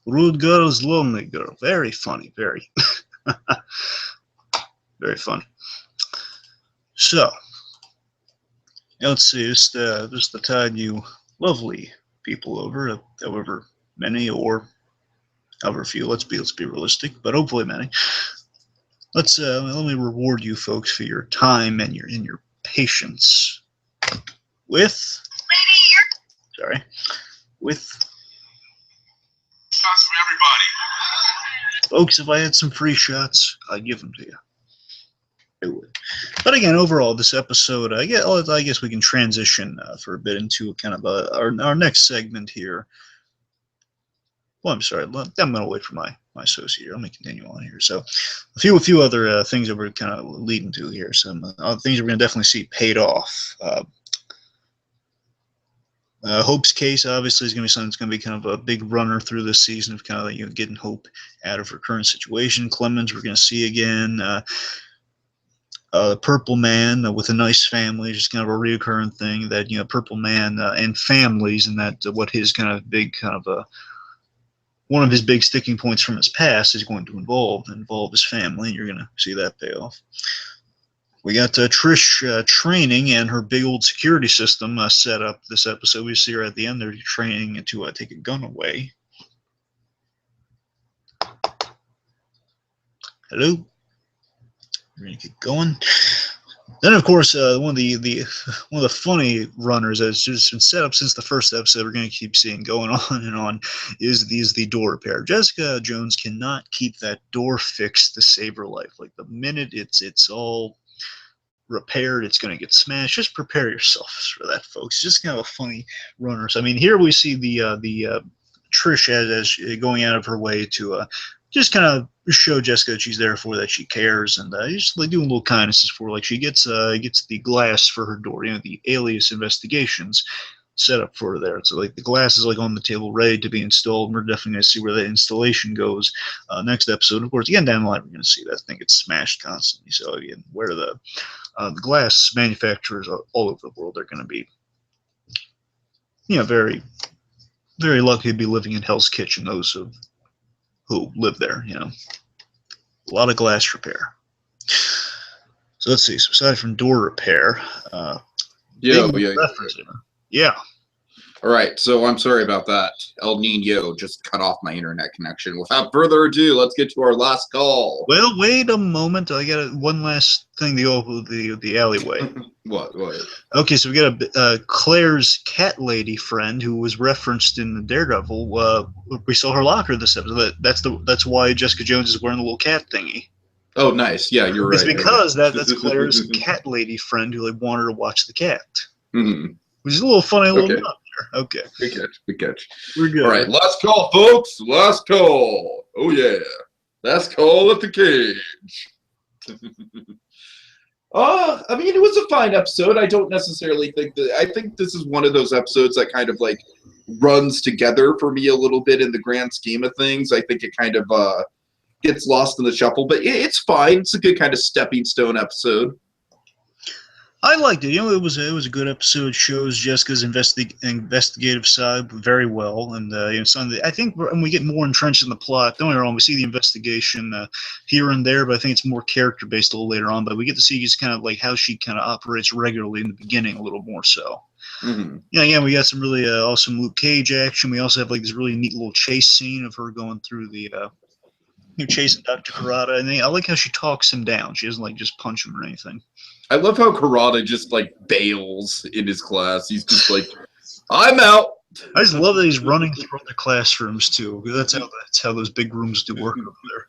Rude girl's lonely girl. Very funny. Very, very funny. So, let's see. Just to tide you lovely people over, however many or however few. Let's be realistic, but hopefully many. Let me reward you folks for your time and your patience. With Shots for everybody. folks, if I had some free shots, I'd give them to you. I would. But again, overall, this episode, I guess we can transition for a bit into kind of our next segment here. Well, I'm sorry. I'm going to wait for my associate here. Let me continue on here. So, a few other things that we're kind of leading to here. Some other things we're going to definitely see paid off. Hope's case obviously is going to be something that's going to be kind of a big runner through this season of kind of getting Hope out of her current situation. Clemens we're going to see again. The Purple Man with a nice family, just kind of a reoccurring thing that Purple Man and families, and that what his kind of big kind of one of his big sticking points from his past is going to involve his family, and you're going to see that pay off. We got Trish training and her big old security system set up this episode. We see her at the end there training to take a gun away. Hello. We're gonna get going. Then, of course, one of the funny runners that's just been set up since the first episode, we're going to keep seeing going on and on, is the door repair. Jessica Jones cannot keep that door fixed to save her life. Like the minute it's all repaired, it's going to get smashed. Just prepare yourselves for that, folks. Just kind of a funny runner. So, I mean, here we see the Trish as going out of her way to just kind of show Jessica that she's there for, that she cares, and just like doing little kindnesses for her. Like she gets the glass for her door, the alias investigations set up for her there. So like the glass is like on the table ready to be installed, and we're definitely going to see where that installation goes next episode. Of course, again, down the line, we're going to see that thing get smashed constantly. So again, where the glass manufacturers all over the world are going to be, very, very lucky to be living in Hell's Kitchen, those who live there, a lot of glass repair. So let's see. So aside from door repair, Yeah. All right, so I'm sorry about that. El Nino just cut off my internet connection. Without further ado, let's get to our last call. Well, wait a moment. I got one last thing to go over the alleyway. What? Okay, so we got Claire's cat lady friend who was referenced in the Daredevil. We saw her locker this episode. That's why Jessica Jones is wearing the little cat thingy. Oh, nice. Yeah, you're right. It's because that's Claire's cat lady friend who wanted to watch the cat. Mm-hmm. Which is a little funny little nut there. Okay. We catch. We're good. All right, last call, folks. Last call. Oh, yeah. Last call at the cage. I mean, it was a fine episode. I don't necessarily think that. I think this is one of those episodes that kind of runs together for me a little bit in the grand scheme of things. I think it kind of gets lost in the shuffle, but it's fine. It's a good kind of stepping stone episode. I liked it. It was a good episode. It shows Jessica's investigative side very well, and I think when we get more entrenched in the plot, don't get me wrong, we see the investigation here and there, but I think it's more character based a little later on. But we get to see just kind of how she kind of operates regularly in the beginning a little more so. Mm-hmm. Yeah, again, we got some really awesome Luke Cage action. We also have this really neat little chase scene of her going through the chasing Dr. Karada, and I like how she talks him down. She doesn't just punch him or anything. I love how Karada just bails in his class. He's just I'm out. I just love that he's running through other classrooms too. Because that's how those big rooms do work over there.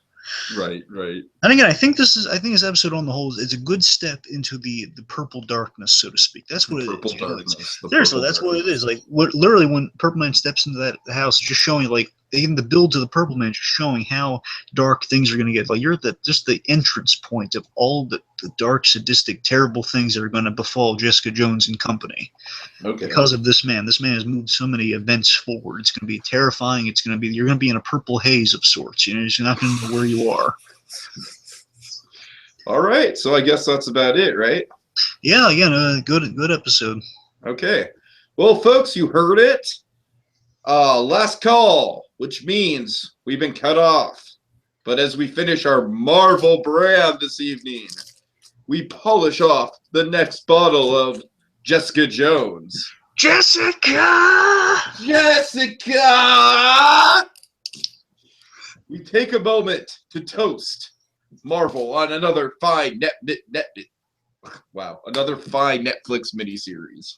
Right, right. And again, I think this episode on the whole is a good step into the purple darkness, so to speak. That's what it is. Purple darkness. Seriously, that's what it is. Like, literally, when Purple Man steps into that house, it's just showing, like, even the build to the Purple Man, just showing how dark things are going to get. Like, you're at just the entrance point of all the dark, sadistic, terrible things that are going to befall Jessica Jones and company. Okay. Because of this man. This man has moved so many events forward. It's going to be terrifying. You're going to be in a purple haze of sorts. You know, you're not going to know where you are. All right, so I guess that's about it, right? Yeah, good episode. Okay. Well, folks, you heard it. Last call, which means we've been cut off. But as we finish our Marvel brand this evening, we polish off the next bottle of Jessica Jones. Jessica! Jessica! We take a moment to toast Marvel on another fine another fine Netflix miniseries.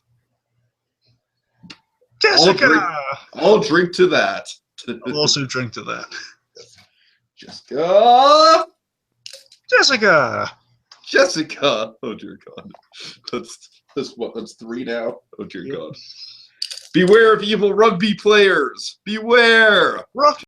Jessica! I'll drink to that. I'll also drink to that. Jessica! Jessica! Jessica! Oh dear God. That's 3 now? Oh dear God. Beware of evil rugby players! Beware! Rugby